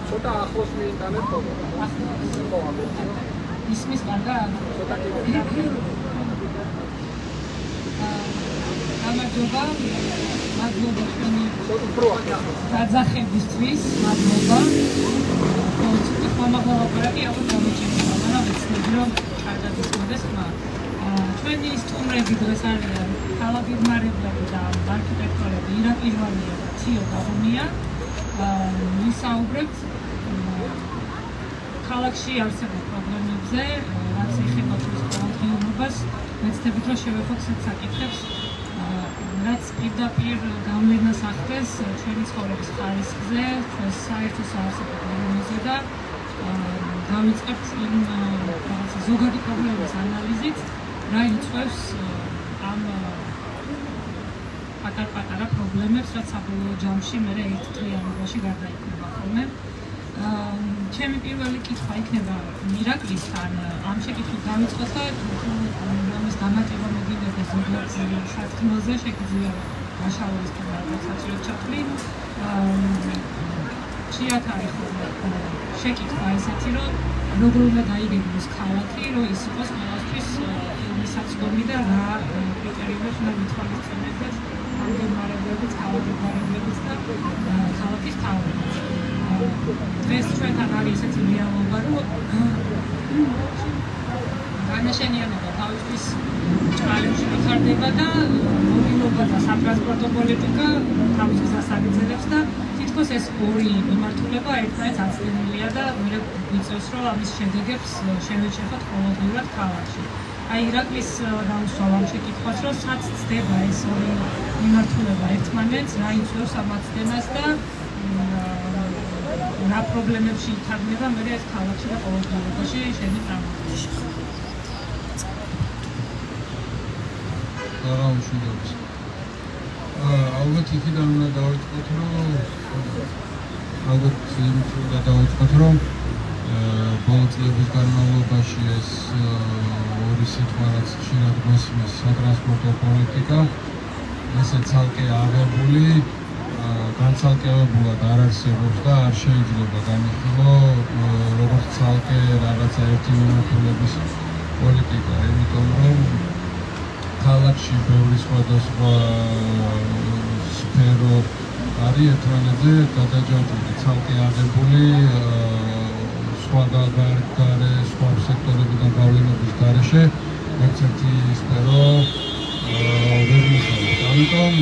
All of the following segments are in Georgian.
ცოტა ახლოს მიიტანეთ ფოტო. ისმის კარგად? ცოტა კიდე. გამარჯობა ჩვენი დაძახებისთვის, მადლობა. მომავალ ალბათ გამოჩენილი, მაგრამ ვიცნობ რომ კარგად ისმოდეს ხმა. ჩვენი სტუმრები დღეს არიან ქალაქ იღმარებლები და არქიტექტორები ირაკლი ჟვანია და თიო დაღუნია. ვისაუბრებთ ქალაქში არსებულ პრობლემებზე, რაც ეხება ჩვენს ყოველდღიურობას. მეცდებით რომ შევეხოთ საკითხებს, რაც პირდაპირ გავლენას ახდენს ჩვენი ცხოვრების ხარისხზე, ჩვენს საერთო საარსებო პრობლემებზე და დავიწყებთ იმ ზოგადი პრობლემების ანალიზით, რა იწვევს ამ პატარ-პატარა პრობლემებს, რაც საბოლოო ჯამში მერე ერთ დღიანობაში გარდაიქმნება ხოლმე. ჩემი პირველი კითხვა იქნება ირაკლისთან, ამ შეკითხვით დავიწყოთ და ამის დამატება მოგინებდა ზოგადად სათქმელზე შეგიძლია გაშალოს და რაღაცას ჩათვლი. ჭიათ არის შეკითხვა ესეთი, რომ როგორ უნდა დაიგეგმოს ქალაქი, რომ ის იყოს ყველასთვის მისაწვდომი და რა კრიტერიუმებს უნდა მითვალისწინებდეს გამგემარებლებიც, ქალაქგემარებლებიც და ქალაქის თავებიც. დღეს ჩვენთან არის ესეთი რეალობა, რომ განაშენიანება თავისთვის ჭრალებში ვითარდება და მობილობა და სატრანსპორტო პოლიტიკა თავის გზას აგრძელებს და თითქოს ეს ორი მიმართულება ერთმანეთს აცდენილია და მე ვიწევს, რომ ამის შედეგებს შევეჩერხოთ ყოველდღიურად ქალაქში. აი ირაკლის დაუსვამ ამ შეკითხვას, რომ სად ცდება ეს ორი მიმართულება ერთმანეთს, რა იწვევს ამ აცდენას და რა პრობლემებში ითარგმნება მერე ეს ქალაქში და ყოველდღიურობაში შენი პრაქტიკაში. არაუშინებს. ალბათ იქიდან უნდა დავიწყოთ, რომ ბოლო წლების განმავლობაში ეს ორი სიტყვა, რაც ხშირად გვესმის, სატრანსპორტო პოლიტიკა, ესე ცალკე აღებული, განცალკევებულად არ არსებობს და არ შეიძლება განიხილო როგორც ცალკე რაღაცა ერთი მიმართულების პოლიტიკა, იმიტომ რომ ქალაქში ბევრი სხვადასხვა სფერო არის ერთმანეთზე გადაჯანმრთელი, ცალკე აღებული სხვა სექტორებიდან გავლენების გარეშე ერთ-ერთი სფერო ვერ მისაუბრებს. ამიტომ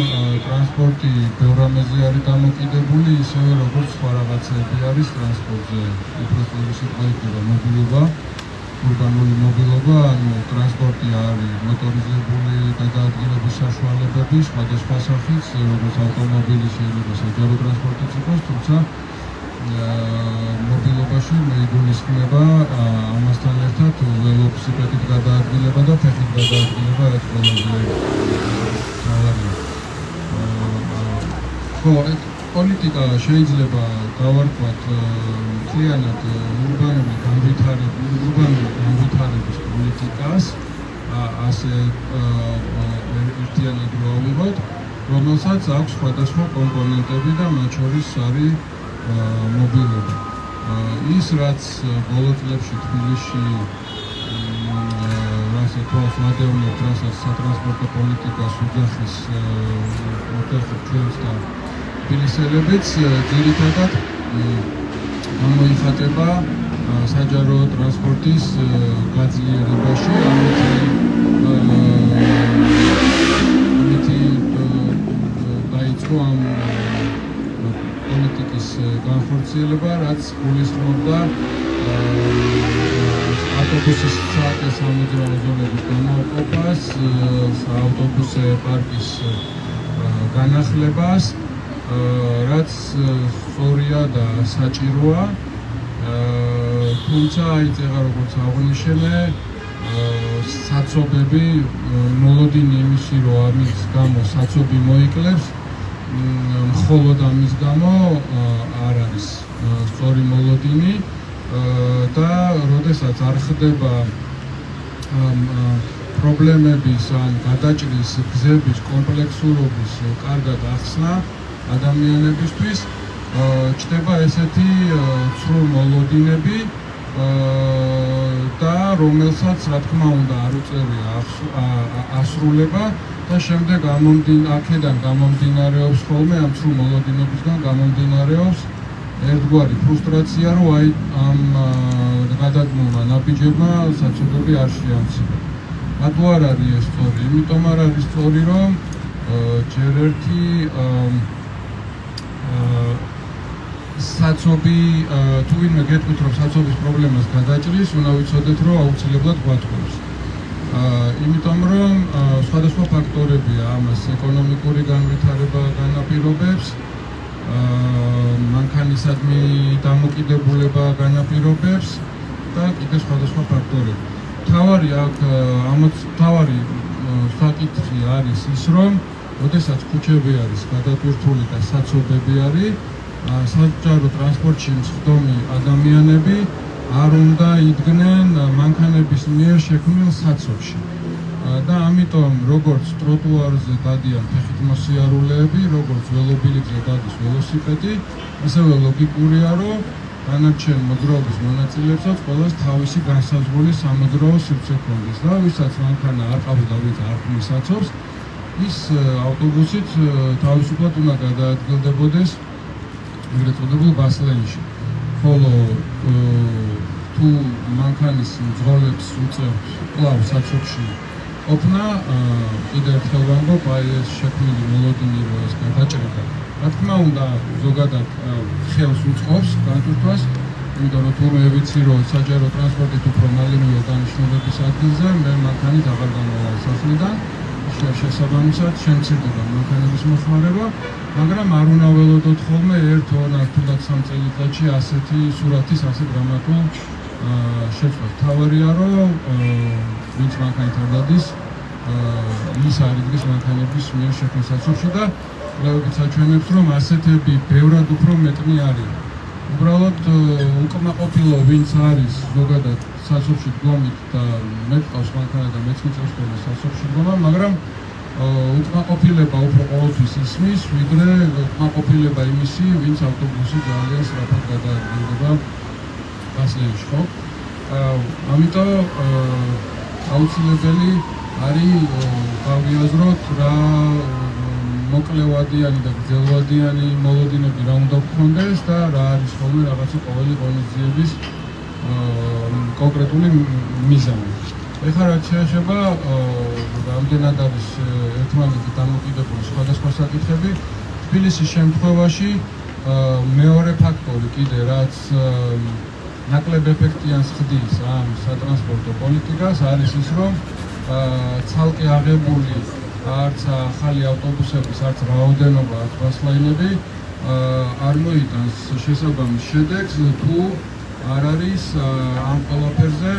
ტრანსპორტი ბევრ რამეზე არის დამოკიდებული, ისევე როგორც სხვა რაღაცები არის ტრანსპორტზე. უბრალოდ სიტყვა იქნება მობილობა. ურბანული მობილობა, ანუ ტრანსპორტი არის მოტორიზებული გადაადგილების საშუალებები სხვადასხვა სახის, როგორც ავტომობილი შეიძლება საჯარო ტრანსპორტიც იყოს, თუმცა მობილობაში იგულისხმება ამასთან ერთად ველოსიპედით გადაადგილება და ფეხით გადაადგილება, რაც ყველაზე მთავარია. პოლიტიკა შეიძლება გავარკვათ მთლიანად ურბანული განვითარების პოლიტიკას, ასე ერთიანად რო ავიღოთ, რომელსაც აქვს სხვადასხვა კომპონენტები და მათ შორის არის მობილობა. ის, რაც ბოლო წლებში თბილისში თვალს ვადევნებთ, რასაც სატრანსპორტო პოლიტიკას უძახის ჩვენს და თბილისელებიც, ძირითადად გამოიხატება საჯარო ტრანსპორტის გაძლიერებაში, ამით დაიწყო ამ პოლიტიკის განხორციელება, რაც გულისხმობდა ავტობუსის ცალკე სამოძრაო ზონების გამოყოფას, ავტობუსე პარკის განახლებას, რაც სწორია და საჭიროა, თუმცა იწეღა როგორც აღნიშნე, საცობები მოლოდინი იმისი, რომ ამის გამო საცობი მოიკლებს, მხოლოდ ამის გამო არ არის სწორი მოლოდინი და როდესაც არ ხდება პრობლემების ან გადაჭრის გზების კომპლექსურობის კარგად ახსნა ადამიანებისთვის, ჩდება ესეთი ცრუ მოლოდინები და რომელსაც რა თქმა უნდა არ უწევია ასრულება და შემდეგ აქედან გამომდინარეობს ხოლმე ამ ცრუ მოლოდინებისგან გამომდინარეობს ერთგვარი ფრუსტრაცია, რომ აი ამ გადადგმულმა ნაბიჯებმა საცობები არ შეამცირა. რატო არ არის ეს სწორი? იმიტომ არ არის სწორი, რომ ჯერ ერთი საცობი თუ ვინმე გეტყვით, რომ საცობის პრობლემას გადაჭრის, უნდა ვიცოდეთ, რომ აუცილებლად გვატყობს. იმიტომ რომ სხვადასხვა ფაქტორებია ამას ეკონომიკური განვითარება განაპირობებს, მანქანისადმი დამოკიდებულება განაპირობებს და კიდევ სხვადასხვა ფაქტორები. მთავარი საკითხი არის ის, რომ როდესაც ქუჩები არის გადატვირთული და საცობები არის, საჯარო ტრანსპორტში მსხდომი ადამიანები არ უნდა იდგნენ მანქანების მიერ შექმნილ საცობში. და ამიტომ როგორც ტროტუარზე დადიან ფეხით მოსიარულეები, როგორც ველობილებზე დადის ველოსიპედი, ასევე ლოგიკურია, რომ დანარჩენ მოძრაობის მონაწილეებსაც ყველას თავისი განსაზღვრული სამოძრაო სივრცე ჰქონდეს და ვისაც მანქანა არ ყავს და ვით არ ქმნის საცობს, ის ავტობუსით თავისუფლად უნდა გადაადგილდებოდეს ეგრეთ წოდებულ ბასლენში. ხოლო თუ მანქანის მძღოლებს უწევთ კვლავ საცობში ყოფნა, კიდევ ერთხელ ვამბობ, აი ეს შექმნილი მოლოდინი რო ეს გადაჭრება, რა თქმა უნდა, ზოგადად ხელს უწყობს განტვირთვას, იმიტომ რომ თურმე ვიცი, რომ საჯარო ტრანსპორტით უფრო მალინია დანიშნულების ადგილზე, მე მანქანით აღარ გამოვალ სახლიდან, შესაბამისად შემცირდება მანქანების მოხმარება, მაგრამ არ უნდა ველოდოთ ხოლმე 1-2 თუნდაც 3 წელიწადში ასეთი სურათის, ასე დრამატულ შეცვლას. თავარია, რომ ვინც მანქანით არ დადის, ის არ იდგეს მანქანების მიერ შექმნილ საცობში და კვლევებით საჩვენებს, რომ ასეთები ბევრად უფრო მეტნი არიან. უბრალოდ უკმაყოფილო ვინც არის ზოგადად საცობში დგომით და მე ყავს მანქანა და მეც მიწევს ხოლმე საცობში დგომა, მაგრამ უკმაყოფილება უფრო ყოველთვის ისმის, ვიდრე უკმაყოფილება იმისი, ვინც ავტობუსი ძალიან სწრაფად გადაადგილდება ბასლენში, ხო? ამიტომ აუცილებელი არის გავიაზროთ რა მოკლევადიანი და გრძელვადიანი მოლოდინები რა უნდა გქონდეს და რა არის ხოლმე რაღაცა ყოველი ღონისძიების კონკრეტული მიზანი. ეხლა რაც შეეხება რამდენად არის ერთმანეთზე დამოკიდებული სხვადასხვა საკითხები, თბილისის შემთხვევაში მეორე ფაქტორი კიდე რაც ნაკლებ ეფექტიანს ხდის ამ სატრანსპორტო პოლიტიკას არის ის, რომ ცალკე აღებული არც ახალი ავტობუსების, არც რაოდენობა, არც ბასლაინები არ მოიტანს შესაბამის შედეგს, თუ არ არის ამ ყველაფერზე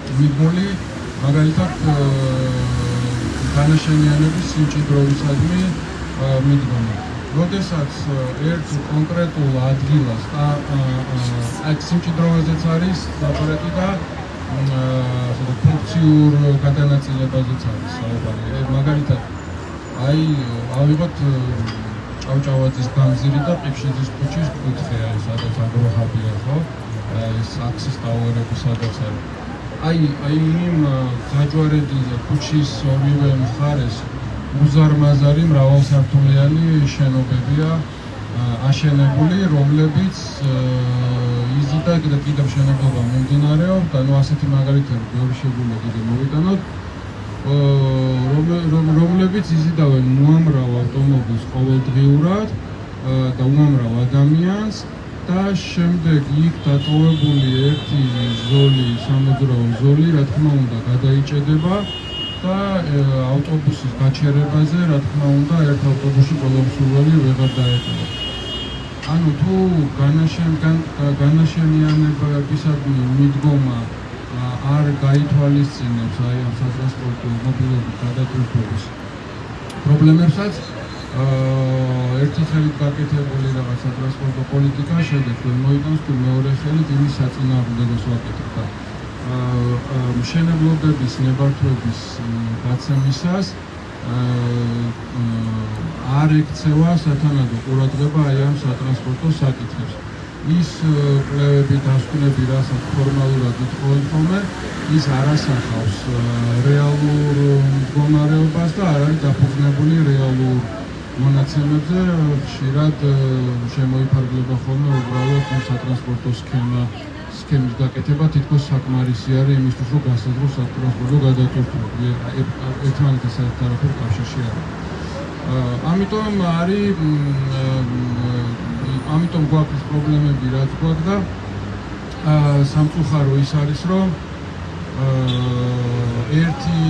მიღებული მაგალითად განაშენიანების სიმჭიდროვისადმი მიდგომა. როდესაც ერთ კონკრეტულ ადგილას აქ სიმჭიდროვეზეც არის ლაპარაკი და ფუნქციურ გადანაწილებაზეც არის საუბარი. მაგალითად, აი ავიღოთ ჭავჭავაძის გამზირი და ყიფშიძის ქუჩის კუთხე არის, სადაც აგროჰაბია, ხო? ეს აქსის ტაუერები სადაც არის. აი იმ გაჯვარედი ქუჩის ორივე მხარეს უზარმაზარი მრავალსართულიანი შენობებია აშენებული, რომლებიც იზიდად და კიდევ მშენებლობა მიმდინარეობს და ნუ ასეთი მაგალითები ბევრი შეგვიძლია კიდე მოვიტანოთ, რომლებიც იზიდავენ უამრავ ავტომობილს ყოველდღიურად და უამრავ ადამიანს და შემდეგ იქ დატოვებული ერთი ზოლი, სამოძრაო ზოლი, რა თქმა უნდა, გადაიჭედება და ავტობუსის გაჩერებაზე, რა თქმა უნდა, ერთ ავტობუსში ყველა მსურველი ვეღარ დაეტოვა. ანუ თუ განაშენიანებისადმი მიდგომა არ გაითვალისწინებს აი ამ სატრანსპორტო მობილობის გადატვირთვების პრობლემებსაც, ერთი ხელით გაკეთებული რაღაც სატრანსპორტო პოლიტიკა შედეგს ვერ მოიტანს, თუ მეორე ხელით იმის საწინააღმდეგოს ვაკეთებ და მშენებლობების ნებართვების გაცემისას არ ექცევა სათანადო ყურადღება აი ამ სატრანსპორტო საკითხებს. ის კვლევები, დასკვნები, რასაც ფორმალურად ითხოვენ ხოლმე, ის არ ასახავს რეალურ მდგომარეობას და არ არის დაფუძნებული რეალურ მონაცემებზე. ხშირად შემოიფარგლება ხოლმე უბრალოდ სატრანსპორტო სქემის გაკეთება, თითქოს საკმარისი არის იმისთვის, რომ განსაზღვროს სატრანსპორტო გადატვირთვები. ერთმანეთთან საერთო კავშირში არის. ამიტომ გვაქვს პრობლემები, რაც გვაქვს და სამწუხარო ის არის, რომ ერთი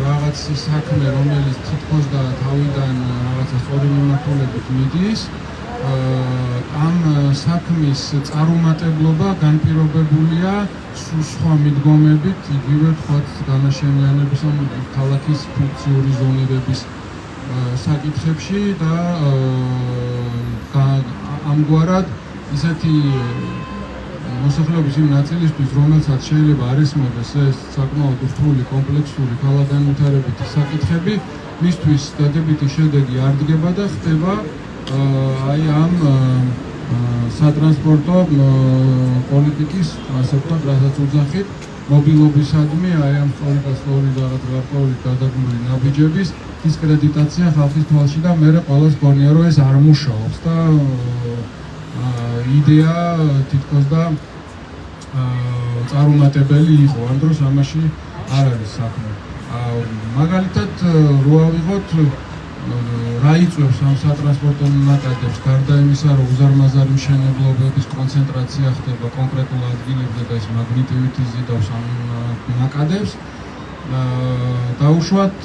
რაღაც საქმე, რომელიც თითქოს და თავიდან რაღაცა სწორი მიმართულებით მიდის, ამ საქმის წარუმატებლობა განპირობებულია სხვა მიდგომებით, იგივე თქვათ განაშენიანების ან ქალაქის ფუნქციური ზონირების საკითხებში და ამგვარად ისეთი მოსახლეობის იმ ნაწილისთვის, რომელსაც შეიძლება არ ესმოდეს ეს საკმაოდ რთული, კომპლექსური, ქალაქგანვითარებითი საკითხები, მისთვის დადებითი შედეგი არ დგება და ხდება აი ამ სატრანსპორტო პოლიტიკის, ასე ვთქვათ, რასაც უძახით, მობილობისადმი აი ამ სწორი რაღაც გარკვეული გადაგმული ნაბიჯების დისკრედიტაცია ხალხის თვალში და მე ყველას გონია, რომ ეს არ მუშაობს და იდეა თითქოს და წარუმატებელი იყო, ამ დროს ამაში არ არის საქმე. მაგალითად, რო ავიღოთ რა იწვევს ამ სატრანსპორტო ნაკადებს, გარდა იმისა, რომ უზარმაზარი მშენებლობების კონცენტრაცია ხდება კონკრეტულ ადგილებზე და ეს მაგნიტივით იზიდავს ამ ნაკადებს. დაუშვათ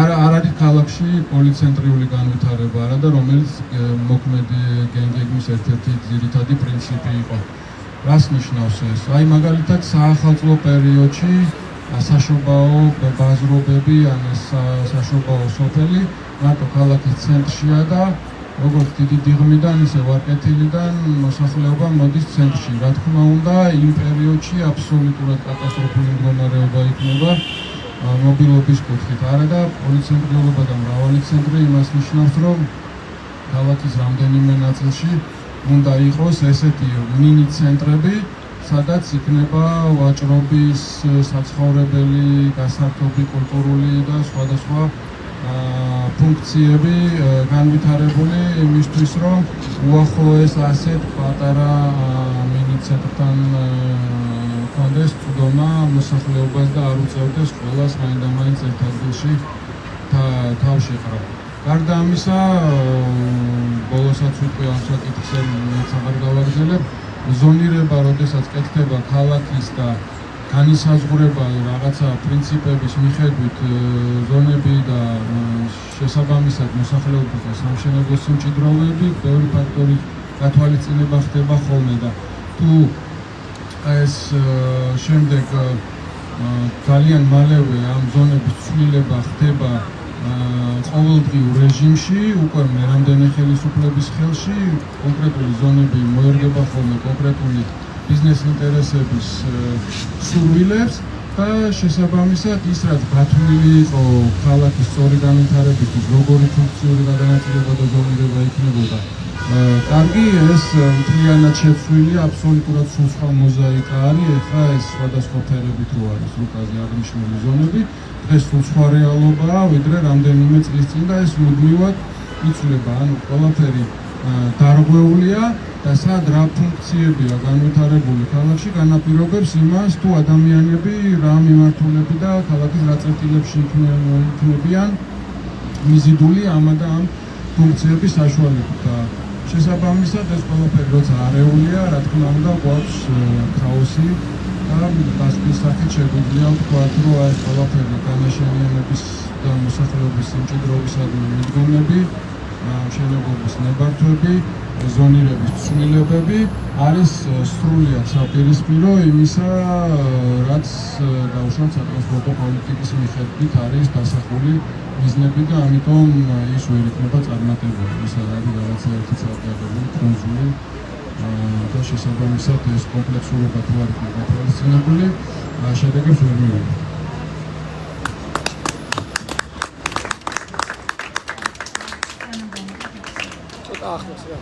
არ არის ქალაქში პოლიცენტრიული განვითარება არა და რომელიც მოქმედი გეგმის ერთ-ერთი ძირითადი პრინციპი იყო. რას ნიშნავს ეს? აი მაგალითად საახალწლო პერიოდში საშობაო ბაზრობები ან საშობაო სოფელი მარტო ქალაქის ცენტრშია და როგორც დიდი დიღმიდან ისე ვარკეთილიდან მოსახლეობა მოდის ცენტრში. რა თქმა უნდა, იმ პერიოდში აბსოლუტურად კატასტროფული მდგომარეობა იქნება მობილობის კუთხით. არა და პოლიცენტრიულობა და მრავალი ცენტრი იმას ნიშნავს, რომ ქალაქის რამდენიმე ნაწილში უნდა იყოს ესეთი მინი ცენტრები, სადაც იქნება ვაჭრობის, საცხოვრებელი, გასართობი, კულტურული და სხვადასხვა ფუნქციები განვითარებული იმისთვის, რომ უახლოეს ასეთ პატარა მინი ცენტრთან კონდეს წვდომა მოსახლეობას და არ უწევდეს ყველას მაინდამაინც ერთ ადგილში თავშეყრა. გარდა ამისა, ბოლოსაც ვიტყვი ამ საკითხზე მეც აღარ გავაგრძელებ, ზონირება, როდესაც კეთდება ქალაქის და განისაზღვრება რაღაცა პრინციპების მიხედვით ზონები და შესაბამისად მოსახლეობის და სამშენებლო სიმჭიდროვეები, ბევრი ფაქტორის გათვალისწინება ხდება ხოლმე და თუ ეს შემდეგ ძალიან მალევე ამ ზონების ცვლილება ხდება ყოველდღიურ რეჟიმში, უკვე რამდენი ხელისუფლების ხელში, კონკრეტული ზონები მოერგება ხოლმე კონკრეტული ბიზნეს ინტერესების სურვილებს და შესაბამისად ის რაც გათვლილი იყო ქალაქის სწორი განვითარებისთვის, როგორი ფუნქციური გადანაწილება და ზონირება იქნებოდა კარგი, ეს მთლიანად შეცვლილი აბსოლუტურად სხვა მოზაიკა არის. ეხლა ეს სხვადასხვა ფერებით რო არის რუკაზე აღნიშნული ზონები, დღეს სხვა რეალობაა, ვიდრე რამდენიმე წლის წინ და ეს მუდმივად იცვლება, ანუ ყველაფერი დარღვეულია და სად რა ფუნქციებია განვითარებული ქალაქში, განაპირობებს იმას, თუ ადამიანები რა მიმართულები და ქალაქის რა წერტილებში იქნებიან მიზიდული ამ და ამ ფუნქციების საშუალებით. შესაბამისად, ეს ყველაფერი როცა არეულია, რა თქმა უნდა, გვაქვს ქაოსი და გასვლის სახით შეგვიძლია ვთქვათ, რომ ეს ყველაფერი განაშენიანების და მოსახლეობის სიმჭიდროვისადმი მიდგომები, მშენებლობის ნებართვები, ზონირების ცვლილებები არის სრულიად საპირისპირო იმისა, რაც დაუშვათ სატრანსპორტო პოლიტიკის მიხედვით არის დასახული მიზნები და ამიტომ ის ვერ იქნება წარმატებული. ის არის რაღაცა ერთი წარდგენილი კონსული და შესაბამისად ეს კომპლექსურობა თუ არ იქნება გათვალისწინებული, შედეგებს ვერ მივიღებთ. დაახმოს რა.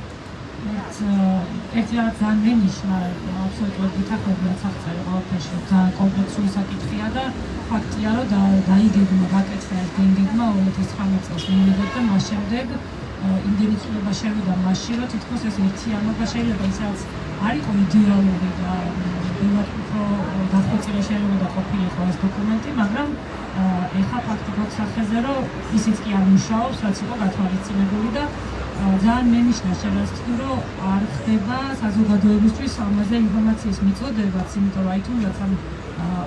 ერთი რაღაც ძალიან მენიშნა, აბსოლუტურად გითხრები, რაც აღწერე ყველაფერში, ძალიან კომპლექსური საკითხია და ფაქტია, რომ დაიგებმა გაკეთდა ეს გენგებმა 2019 წელს მივიღეთ და მას შემდეგ იმდენი ცვლილება შევიდა მასში, რომ თითქოს ეს ერთიანობა შეიძლება ისაც არ იყო იდეალური და ბევრად უფრო დახვეწილი შეიძლება ყოფილიყო ეს დოკუმენტი, მაგრამ ეხლა ფაქტი გვაქვს სახეზე, რომ ისიც კი არ მუშაობს, რაც იყო გათვალისწინებული და ძალიან მენიშნა შევასწავლე, რომ არ ხდება საზოგადოებისთვის ამაზე ინფორმაციის მიწოდებაც, იმიტომ რომ თუნდაც ამ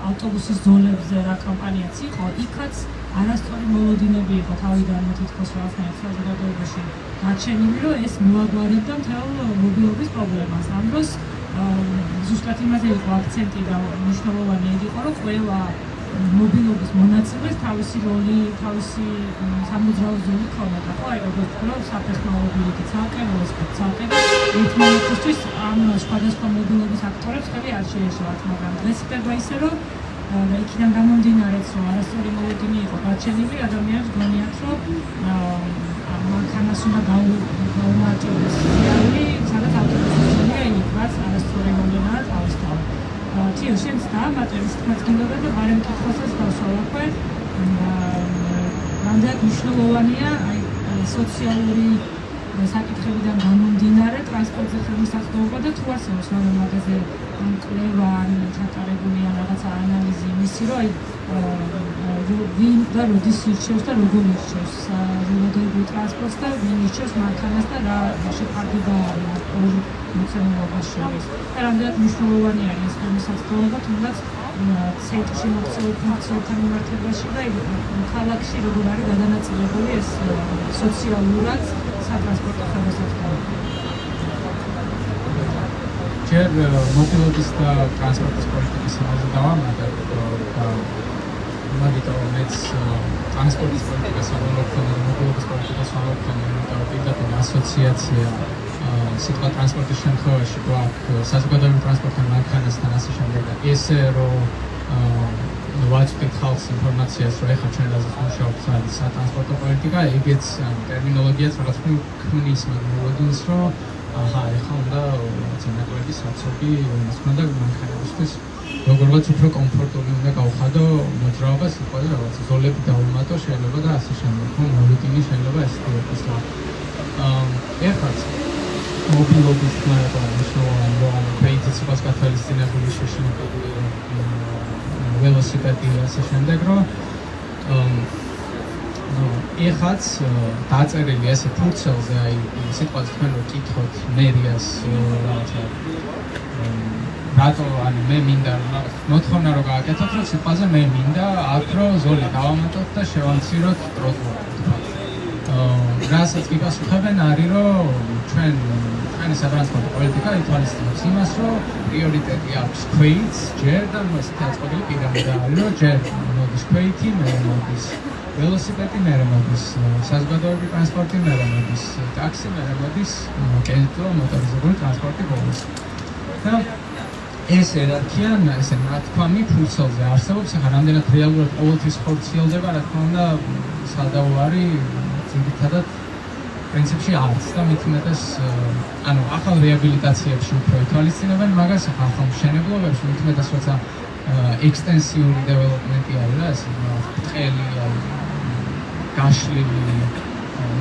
ავტობუსის ზოლებზე რა კამპანიაც იყო, იქაც არასწორი მოლოდინები იყო თავიდან თითქოს რაღაცნაირად საზოგადოებაში გაჩენილი, რომ ეს მოაგვარებდა მთელ მობილობის პრობლემას. ამ დროს ზუსტად იმაზე იყო აქცენტი და მნიშვნელოვანი იყო, რომ ყველა მობილობის მონაწილეს თავისი როლი, თავისი სამოძრაო ზოლი ქონოდა, ხო, აი როგორც ვთქვი, საფეხმავლობითი ცალკე, ველოსიპედი ცალკე და ერთმანეთისთვის ამ სხვადასხვა მობილობის აქტორებს ხელი არ შეეშალათ, მაგრამ დღეს ხდება ისე, რომ და იქიდან გამომდინარეც, რომ არასწორი მოლოდინი იყო გაჩენილი, ადამიანებს გონიათ, რომ მანქანას უნდა გაუმარტივდეს სიარული, სადაც ავტობუსის ზოლია იქ, რაც არასწორი მომდენაა თავისთავად. თიო, შენც დაამატებს თქვაც გინდოდა და ბარემ კითხვასაც დავსვალაქვე. რამდენად მნიშვნელოვანია აი სოციალური საკითხებიდან გამომდინარე ტრანსპორტზე ხელმისაწვდომობა და თუ არსებობს რა მაგაზე კვლევა ან ჩატარებული ან რაღაცა ანალიზი იმისი, რომ აი ვინ და როდის ირჩევს და როგორ ირჩევს საზოგადოებრივ ტრანსპორტს და ვინ ირჩევს მანქანას და რა შეფარდება არის ორ მოცემულობას შორის. და რამდენად მნიშვნელოვანი არის ეს ხელმისაწვდომობა, თუნდაც ცენტრში მოქცეულ ფუნქციებთან მიმართებაში და ქალაქში როგორ არის გადანაწილებული ეს სოციალურად სატრანსპორტო ხელმისაწვდომობა. ჯერ მობილობის და ტრანსპორტის პოლიტიკის ამაზე დავამატებ და მაგიტომ მეც ტრანსპორტის პოლიტიკას ვამბობ და მობილობის პოლიტიკას ვამბობ, იმიტომ რომ პირდაპირ ასოციაცია სიტყვა ტრანსპორტის შემთხვევაში გვაქვს საზოგადოებრივ ტრანსპორტთან მანქანასთან ასე შემდეგ და ესე რომ ვაჭდით ხალხს ინფორმაციას, რომ ეხლა ჩვენ რაზეც მუშაობთ სატრანსპორტო პოლიტიკა, ეგეც ტერმინოლოგიაც რაღაც ქმნის მოგოდინს, რომ ეხლა უნდა ძენაკლები საცობი იმის უნდა მანქანებისთვის როგორღაც უფრო კომფორტული უნდა გავხადო მოძრაობა, სიტყვაზე რაღაც ზოლები დავუმატო შეიძლება და ასე შემდეგ. მოლოდინი შეიძლება ესეთი იყოს რა. ეხლაც მობილობის მნიშვნელოვანი როლი ქვეითიც იყოს გათვალისწინებული შეშინებული ველოსიპედი ასე შემდეგ, რომ ეხლაც დაწერილი ესე ფურცელზე აი სიტყვაზე თქვენ რომ კითხოთ მერიას რაღაცა რატო ანუ მე მინდა მოთხოვნა რომ გააკეთოთ, რომ სიტყვაზე მე მინდა აქ რომ ზოლი დავამატოთ და შევამციროთ ტროტუარი. რასაც კი პასუხებენ არის, რომ ჩვენი სატრანსპორტო პოლიტიკა ითვალისწინებს იმას, რომ პრიორიტეტი აქვს ქვეითს ჯერ და მასწავლებელი პირამიდა არის, რომ ჯერ მოდის ქვეითი, მერე მოდის ველოსიპედი, მერე მოდის საზოგადოებრივი ტრანსპორტი, მერე მოდის ტაქსი, მერე მოდის კერძო მოტორიზებული ტრანსპორტი ბოლოს. და ეს ერარქია, ესე ნათქვამი ფურცელზე არსებობს, ახლა რამდენად რეალურად ყოველთვის ხორციელდება, რა თქმა უნდა, სადაო არის ძირითადად პრინციპში არც და მით უმეტეს ანუ ახალ რეაბილიტაციებში უფრო ითვალისწინებენ მაგას, ახალ მშენებლობებში მით უმეტეს როცა ექსტენსიური დეველოპმენტი არის რა, ესე ბრტყელი გაშლილი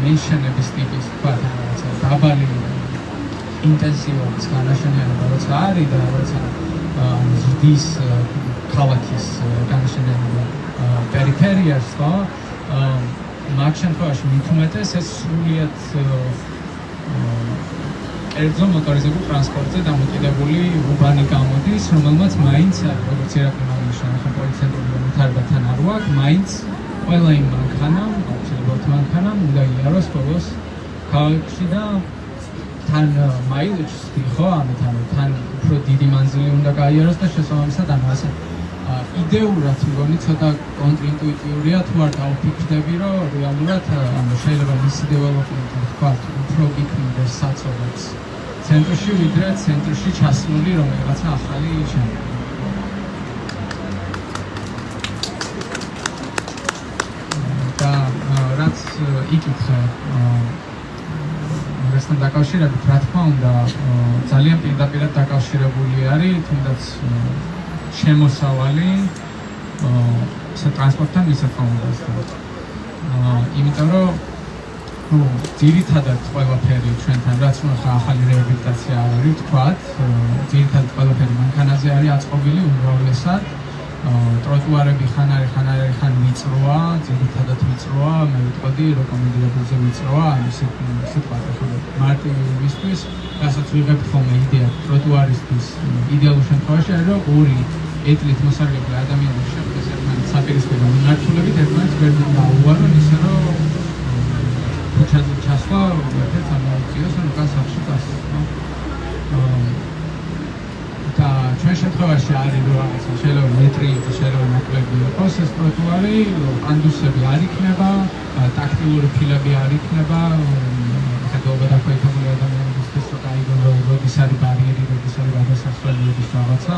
მენშენების ტიპის რაღაცა დაბალი ინტენსივობის განაშენიანება როცა არის და როცა ზრდის ქალაქის განაშენიანება პერიფერიას ხო მაგ შემთხვევაში მით უმეტეს ეს სრულიად კერძო მოტორიზებულ ტრანსპორტზე დამოკიდებული უბანი გამოდის, რომელმაც მაინც როგორც ირაკლი აღნიშნა, ახლა პოლიცენტრული განვითარებათან არ ვაქვს, მაინც ყველა იმ მანქანამ, აუცილებლად მანქანამ უნდა იაროს ბოლოს ქალაქში და თან მაილეჯი ხო, ამიტომ თან უფრო დიდი მანძილი უნდა გაიაროს და შესაბამისად ანუ ასე იდეურად მგონი ცოტა კონტრინტუიტიურია თუ არ დავფიქრდები, რომ რეალურად შეიძლება მისი დეველოპმენტი ვთქვათ უფრო იქნებდეს საცობაც ცენტრში, ვიდრე ცენტრში ჩასმული რომელიღაცა ახალი შენობა. და რაც იკითხე ამასთან დაკავშირებით, რა თქმა უნდა, ძალიან პირდაპირად დაკავშირებული არის თუნდაც შემოსავალი ტრანსპორტთან მისაწვდომობასთან. იმიტომ რომ ძირითადად ყველაფერი ჩვენთან, რაც ახალი რეაბილიტაცია არ არის ვთქვათ, ძირითადად ყველაფერი მანქანაზე არის აწყობილი უმრავლესად. ტროტუარები ხან ვიწროა, ძირითადად ვიწროა, მე ვიტყოდი რეკომენდირებულზე ვიწროა, ანუ სიტყვა მარტივისთვის, რასაც ვიღებთ ხოლმე იდეა ტროტუარისთვის, იდეალურ შემთხვევაში არის რომ ორი ეტლით მოსარგებლე ადამიანები შეხვდეს ერთმანეთს საპირისპირო მიმართულებით, ერთმანეთს გვერდით დაუვარონ, ისე რომ ქუჩაზე ჩასვლა ერთად ამოუწიოს, ან უკან სახლში წასვლა. და ჩვენ შემთხვევაში არის რომ რაღაცა შეიძლება მეტრი იყოს, შეიძლება მოკლები იყოს ეს ტროტუარი, პანდუსები არ იქნება, ტაქტიკური ფილები არ იქნება, ხედავება დაქვეითებული ადამიანებისთვის რომ გაიგონ რომ როდის არის ბარიერი, როდის არის გადასასვლელი, როდის რაღაცა.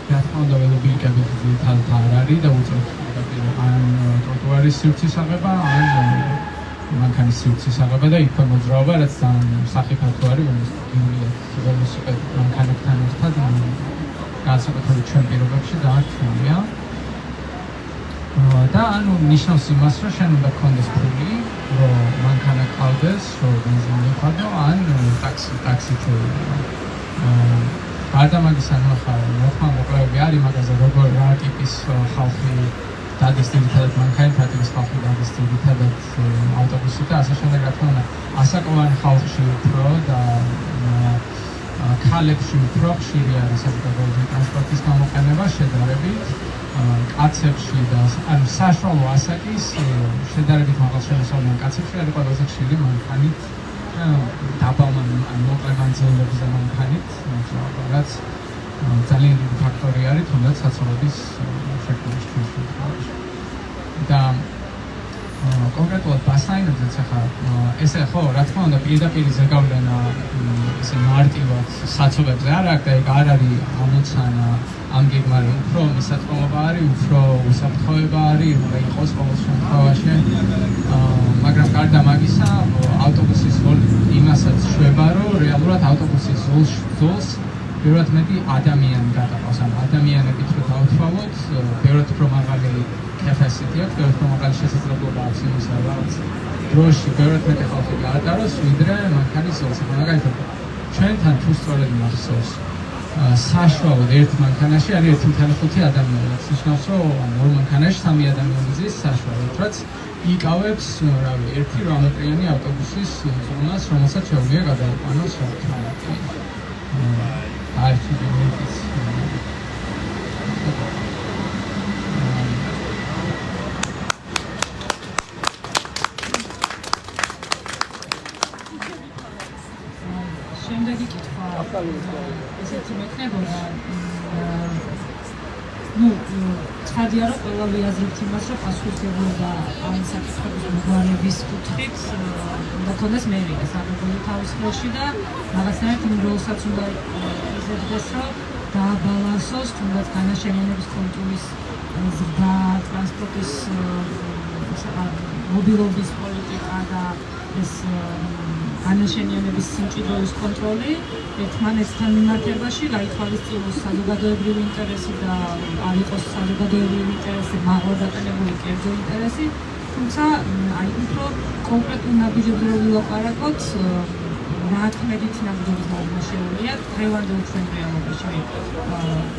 რა თქმა უნდა ველობილიკები ძირითადად არ არის და უწევთ ან ტროტუარის სივრცის აღება, ან მანქანის სივრცის აღება და იქვე მოძრაობა, რაც ძალიან სახიფათო არის, რომელიც ველოსიპედ მანქანებთან ერთად განსაკუთრებით ჩვენ პირობებში დაარჩენია. და ანუ ნიშნავს იმას, რომ შენ უნდა გქონდეს ფული, რომ მანქანა ყავდეს, რომ ბენზინი მიხადო, ან ტაქსი ჩვეულებრივ. გარდა მაგისა, ახლა რა თქმა უნდა კვლევები არის მაგაზე, როგორ რა ტიპის ხალხი დადის ძირითადად მანქანით, რა ტიპის ხალხი დადის ძირითადად ავტობუსით და ასე შემდეგ, რა თქმა უნდა, ასაკოვანი ხალხში უფრო და ქალებში უფრო ხშირი არის საზოგადოებრივი ტრანსპორტის გამოყენება შედარებით, კაცებში და ანუ საშუალო ასაკის შედარებით მაღალ შემოსავლიან კაცებში არის ყველაზე ხშირი მანქანით დაბალ ან მოკლე მანძილებზე მანქანით, რაც ძალიან დიდი ფაქტორი არის თუნდაც საცხოვრების შექმნის შემთხვევაში. და კონკრეტულად ბასაინებზეც ახლა ესე ხო, რა თქმა უნდა, პირდაპირ ზეგავლენა ესე მარტივად საცობებზე არ აქვს და ეგ არ არის ამოცანა ამ გეგმარი, უფრო მისაწვდომობა არის, უფრო უსაფრთხოება არის, უნდა იყოს ყოველ შემთხვევაში. მაგრამ გარდა მაგისა, ავტობუსის იმასაც შვება, რომ რეალურად ავტობუსის ზოლს ბევრად მეტი ადამიანი გადაყავს, ან ადამიანებით რო დავთვალოთ, ბევრად უფრო მაღალი capacity აქვს, ბევრად უფრო მაღალი შესაძლებლობა აქვს იმისა, რაღაც დროში ბევრად მეტი ხალხი გაატაროს, ვიდრე მანქანის ზოლს. მაგალითად, ჩვენთან თუ სწორედ მახსოვს, საშუალოდ ერთ მანქანაში არის 1.5 ადამიანი, რაც ნიშნავს, რომ ორ მანქანაში 3 ადამიანი ზის საშუალოდ, რაც იკავებს, რავი, ერთი 8-მეტრიანი ავტობუსის ზონას, რომელსაც შეუძლია გადაიყვანოს ტრამვაი. შემდეგი კითხვა ესეთი მექნებოდა ცხადია რომ ყველა ვიაზრებთ იმას რომ პასუხისმგებლობა ამ საკითხების მოგვარების კუთხით უნდა ქონდეს მერია საკუთარი თავის ხელში და რაღაცნაირად იმ როლსაც უნდა იზრდეს რომ დააბალანსოს თუნდაც განაშენიანების კულტურის ზრდა, ტრანსპორტის მობილობის პოლიტიკა და ეს განაშენიანების სიმჭიდროვის კონტროლი ერთმანეთთან მიმართებაში გაითვალისწინოს საზოგადოებრივი ინტერესი და არ იყოს საზოგადოებრივი ინტერესი მაღლა დატანებული კერძო ინტერესი, თუმცა აი უფრო კონკრეტულ ნაბიჯებზე რომ ვილაპარაკოთ, ნაქმედით ნაბიჯების მოვლენა შეუძლია დღევანდელ ჩვენ რეალობაში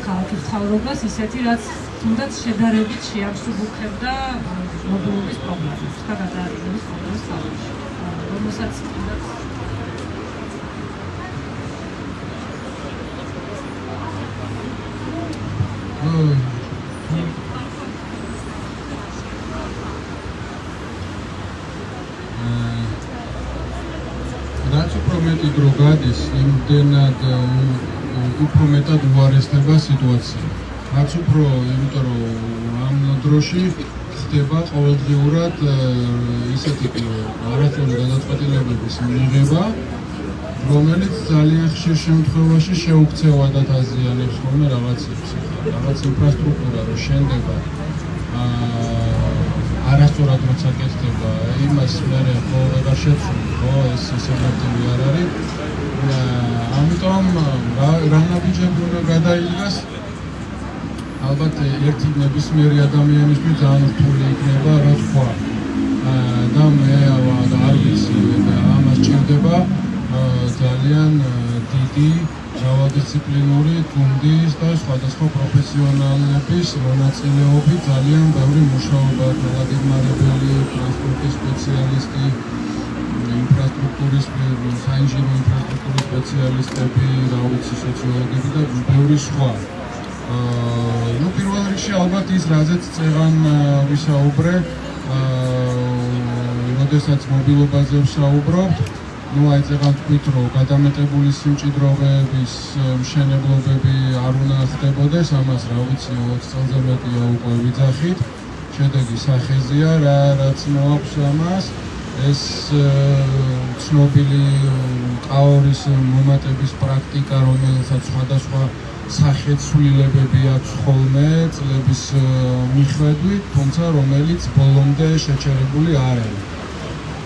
ქალაქის ცხოვრებას ისეთი, რაც თუნდაც შედარებით შეაბსურდებდა მობილობის პრობლემას და გადაადგილების პრობლემას ქალაქში. რომელსაც თუნდაც რაც უფრო მეტი დრო გადის, იმდენად უფრო მეტად უარესდება სიტუაცია. რაც უფრო, იმიტომ რომ ამ დროში ხდება ყოველდღიურად ისეთი არასწორი გადაწყვეტილებების მიღება, რომელიც ძალიან ხშირ შემთხვევაში შეუქცევადად აზიანებს ხოლმე რაღაცებს. რაღაც ინფრასტრუქტურა რო შენდება, არასწორად როცა კეთდება, იმას მერე ხო ვეღარ შეცვლი. ხო, ეს სამართალი არ არის. ამიტომ რა ნაბიჯები უნდა გადაიღოს? ალბათ ერთი ნებისმიერი ადამიანისთვის ძალიან რთული იქნება რა თქვა. და მე არ ვიცი, ამას ჭირდება ძალიან დიდი მრავალდისციპლინური გუნდის და სხვადასხვა პროფესიონალების მონაწილეობით ძალიან ბევრი მუშაობა, გმარებელი, ტრანსპორტის სპეციალისტი, ინფრასტრუქტურის, საინჟინრო ინფრასტრუქტურის სპეციალისტები, რა ვიცი, სოციოლოგები და ბევრი სხვა. პირველ რიგში ალბათ ის, რაზეც წეღან ვისაუბრე, როდესაც მობილობაზე ვსაუბრობთ, აი წეღან თქვით, რომ გადამეტებული სიმჭიდროვეების მშენებლობები არ უნდა ხდებოდეს, ამას რა ვიცი 20 წელზე მეტია უკვე ვიძახით, შედეგი სახეზეა, რაც მოაქვს ამას, ეს ცნობილი კაორის მომატების პრაქტიკა, რომელსაც სხვადასხვა სახეცვლილებები აქვს ხოლმე წლების მიხედვით, თუმცა რომელიც ბოლომდე შეჩერებული არ არის.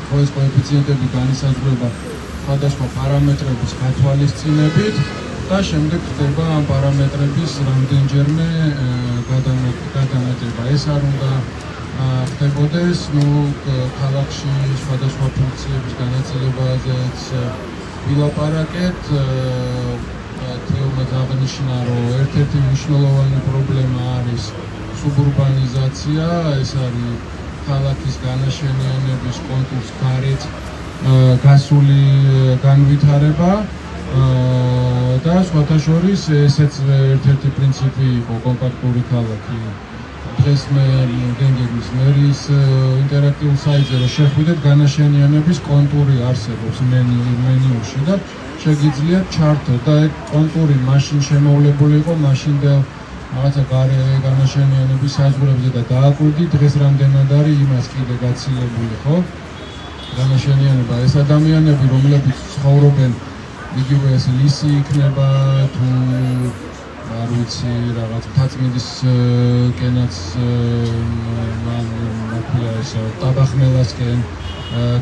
ხო, ეს კოეფიციენტები განისაზღვრება სხვადასხვა პარამეტრების გათვალისწინებით და შემდეგ ხდება ამ პარამეტრების რამდენჯერმე გადამეტება. ეს არ უნდა ხდებოდეს, ქალაქში სხვადასხვა ფუნქციების განაწილებაზეც ვილაპარაკეთ. თეომაც აღნიშნა, რომ ერთ-ერთი მნიშვნელოვანი პრობლემა არის სუბურბანიზაცია, ეს არის ქალაქის განაშენიანების კონტურის გარეთ გასული განვითარება და სხვათა შორის ესეც ერთ-ერთი პრინციპი იყო კომპაქტური ქალაქი. დღეს მე გენგების მერის ინტერაქტიულ საიტზე რომ შეხვიდეთ, განაშენიანების კონტური არსებობს მენიუში და შეგიძლიათ ჩართოთ და ეგ კონტური მაშინ შემოვლებული იყო, მაშინდელ რაღაცა გარე განაშენიანების საზღვრებზე და დააკვირდი დღეს რამდენად არის იმას კიდე გაცილებული, ხო? განაშენიანება, ეს ადამიანები, რომლებიც ცხოვრობენ, იგივე ეს ლისი იქნება თუ არ ვიცი, რაღაც მთაწმინდის კენაც ტაბახნელასკენ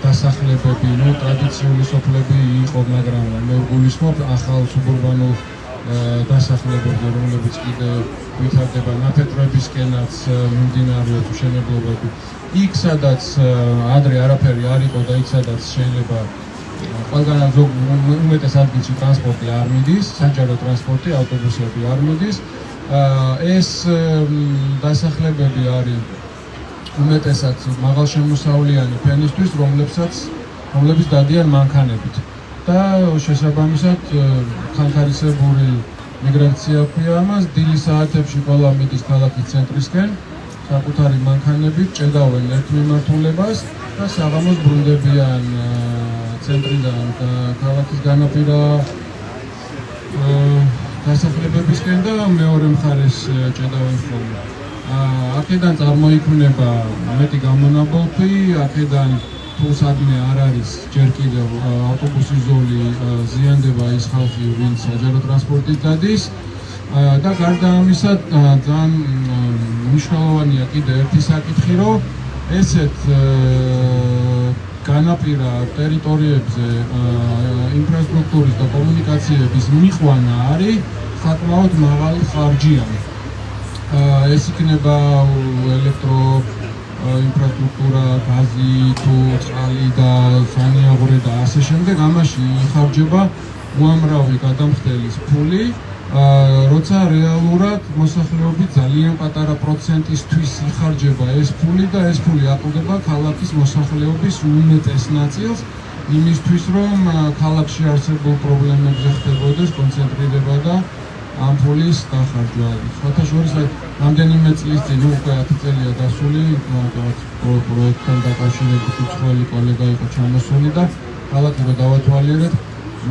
დასახლებები, ტრადიციული სოფლები იყო, მაგრამ მე ვგულისხმობ ახალ სუბურბანულ დასახლებებზე, რომლებიც კიდე ვითარდება ნაფეთრებისკენაც მიმდინარეობს მშენებლობები. იქ, სადაც ადრე არაფერი არ იყო და იქ, სადაც შეიძლება ყველგან უმეტეს ადგილში ტრანსპორტი არ მიდის, საჯარო ტრანსპორტი, ავტობუსები არ მიდის. ეს დასახლებები არის უმეტესად მაღალშემოსავლიანი ფენისთვის, რომლებიც დადიან მანქანებით. და შესაბამისად ხანხარისებური მიგრაცია ჰქვია ამას, დილის საათებში ყველა მიდის ქალაქის ცენტრისკენ, საკუთარი მანქანებით ჭედავენ ერთ მიმართულებას და საღამოს ბრუნდებიან ცენტრიდან ქალაქის განაპირა დასახლებებისკენ და მეორე მხარეს ჭედავენ ხოლმე. აქედან წარმოიქმნება მეტი გამონაბოლქვი, აქედან თუ სადმე არ არის ჯერ კიდევ ავტობუსის ზოლი, ზიანდება ის ხალხი, ვინც საჯარო ტრანსპორტით დადის და გარდა ამისა ძალიან მნიშვნელოვანია კიდე ერთი საკითხი, რომ ესეთ განაპირა ტერიტორიებზე ინფრასტრუქტურის და კომუნიკაციების მიყვანა არის საკმაოდ მაღალი ხარჯიანი. ეს იქნება ინფრასტრუქტურა, გაზი, თუ წყალი და სანიაღვრე და ასე შემდეგ, ამაში იხარჯება უამრავი გადამხდელის ფული, როცა რეალურად მოსახლეობის ძალიან პატარა პროცენტისთვის იხარჯება ეს ფული და ეს ფული აყრდნება ქალაქის მოსახლეობის უმეტეს ნაწილს, იმისთვის რომ ქალაქში არსებულ პრობლემებზე ხდებოდეს კონცენტრირება და ამ ფულის დახარჯვა. სხვათა შორის რამდენიმე წლის წინ, უკვე 10 წელია დასული, პროექტთან დაკავშირებით უცხოელი კოლეგა იყო ჩამოსული და ქალაქი რომ დავათვალიერეთ,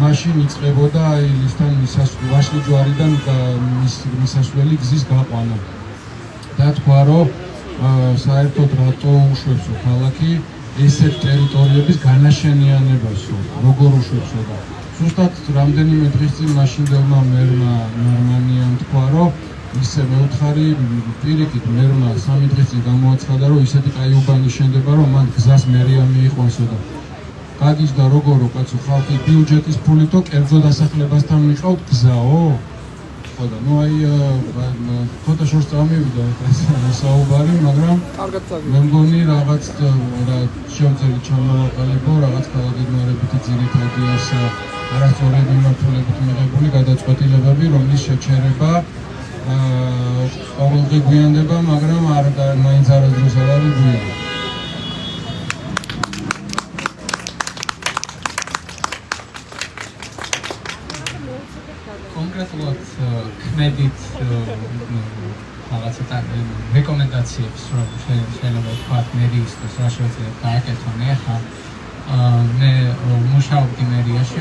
მაშინ იწყებოდა ლისთან ვაშლი ჯვარიდან მისასვლელი გზის გაყვანა. და თქვა, რომ საერთოდ რატო უშვებსო ქალაქი ესეთ ტერიტორიების განაშენიანებასო, როგორ უშვებსო და ზუსტად რამდენიმე დღის წინ მაშინდელმა მერმა ნორმანიამ თქვა, რომ ისე მეუთხარი პირიქით მერმა 3 დღის წინ გამოაცხადა, რომ ისეთი კაიუბანი შენდება, რომ მან გზას მერია მიიყვანსო და გადის და როგორ უკაცო ხალხი ბიუჯეტის ფულითო კერძო დასახლებასთან მიყავთ გზაო? ხო და ნუ აი ფოტო შორს წამივიდა ეს საუბარი, მაგრამ კარგად წავიდა. მე მგონი რაღაც რა შემძელი ჩამოვაყალიბო, რაღაც კალოდიგნარებითი ძირითადი ეს არასწორად მიმართულებით მიღებული გადაწყვეტილებები, რომლის შეჩერება ყოველდღე გვიანდება, მაგრამ მაინც არასდროს არ არის გვიანი. კონკრეტულად ქმედით რაღაცა რეკომენდაციებს, რომ შეიძლება ვთქვათ მერიისთვის რა შეიძლება გააკეთონ ახლა. მე მუშაობდი მერიაში,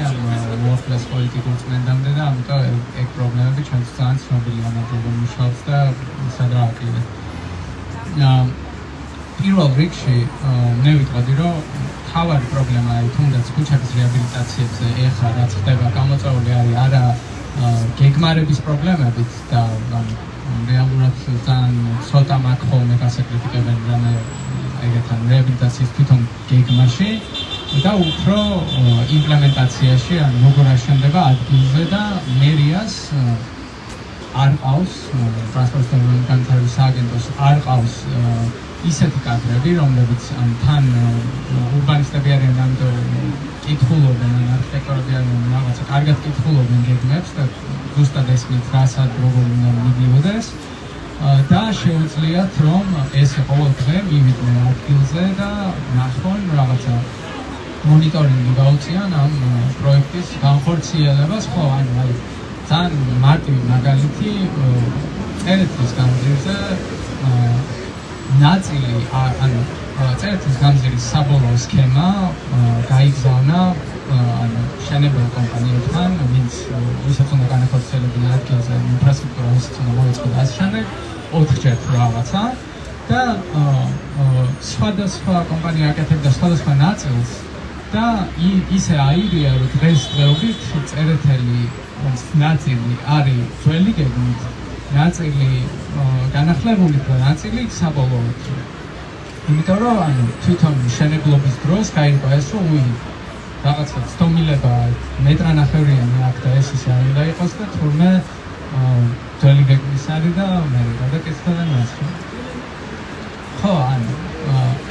უახლეს პოლიტიკურ წმენდამდე და ამიტომ ეგ პრობლემები ჩვენთვის ძალიან ცნობილი ამაჟობა მუშაობს და სად რა აკლია. პირველ რიგში მე ვიტყოდი, რომ თავარი პრობლემა არის თუნდაც ქუჩების რეაბილიტაციებზე ეხლა რაც ხდება გამოწვეული არის არა გეგმარების პრობლემებით და რეალურად ძალიან ცოტა მაგ ხოლმე გასაკრიტიკებენ რამე ეგეთან რეაბილიტაციის თვითონ გეგმაში და უფრო იმპლემენტაციაში, ან როგორ აშენდება ადგილზე და მერიას არ ყავს ტრანსპორტის და განვითარების სააგენტოს არ ყავს ისეთი კადრები, რომლებიც თან ურბანისტები არიან, ამიტომ კითხულობენ, ან არქიტექტორები არიან, რაღაცა კარგად კითხულობენ გეგმებს და ზუსტად ესმით რასად როგორ უნდა მიდიოდეს და შეუძლიათ რომ ეს ყოველდღე მივიდნენ ადგილზე და ნახონ რაღაცა მონიტორინგი გაუწიან ამ პროექტის განხორციელებას. ხო, ანუ აი ძალიან მარტივი მაგალითი წერეთის გამზირზე ნაწილი ანუ წერეთის გამზირის საბოლოო სქემა გაიგზავნა ანუ შენებელ კომპანიებთან, ვინც ვისაც უნდა განახორციელებინა ადგილზე ინფრასტრუქტურა, ვისაც უნდა მოეწყო დასაშენე 4-ჯერ რაღაცა და სხვადასხვა კომპანია აკეთებდა სხვადასხვა ნაწილს და ისე აირია, რომ დღესდღეობით წერეთელი ნაწილი არის ძველი გეგმით, ნაწილი განახლებული და ნაწილი საბოლოოდ. იმიტომ რომ ანუ თვითონ მშენებლობის დროს გაიგო ეს რომ რაღაცა ცდომილება მეტრანახევრიანი აქ და ეს ისე არ უნდა იყოს და თურმე ძველი გეგმის არის და მე გადაკეთდა და მასე. ხო, ანუ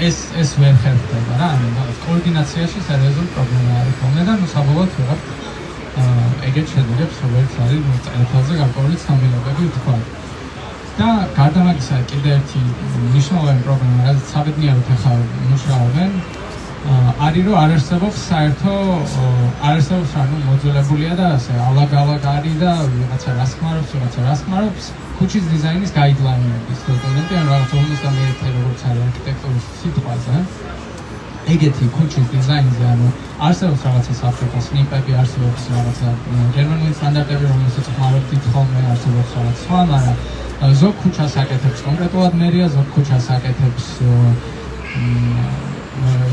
ეს ვერ ხერხდება რა, ანუ კოორდინაციაში სერიოზული პრობლემა არის ხოლმე და საბოლოოდ ვიღებ ეგეთ შედეგებს, როგორც არის წერეთელზე გარკვეული ცნობილებები ვთქვათ. და გარდა მაგისა კიდევ ერთი მნიშვნელოვანი პრობლემა, რაც საბედნიეროდ ახლა მუშაობენ, არის რომ არ არსებობს საერთო მოძველებულია და ასე ალაგ-ალაგ არის და ვიღაცა რას ხმარობს ქუჩის დიზაინის გაიდლაინების დოკუმენტი, ან რაღაც 51 როგორც არის არქიტექტურის სიტყვაზე. ეგეთი ქუჩის დიზაინზე, ანუ არსებობს რაღაცა საფრთხე სნიპები, არსებობს რაღაცა გერმანული სტანდარტები, რომელსაც ხმარობთ ხოლმე, არსებობს რაღაც სხვა, მაგრამ ზოგ ქუჩას აკეთებს კონკრეტულად მერია, ზოგ ქუჩას აკეთებს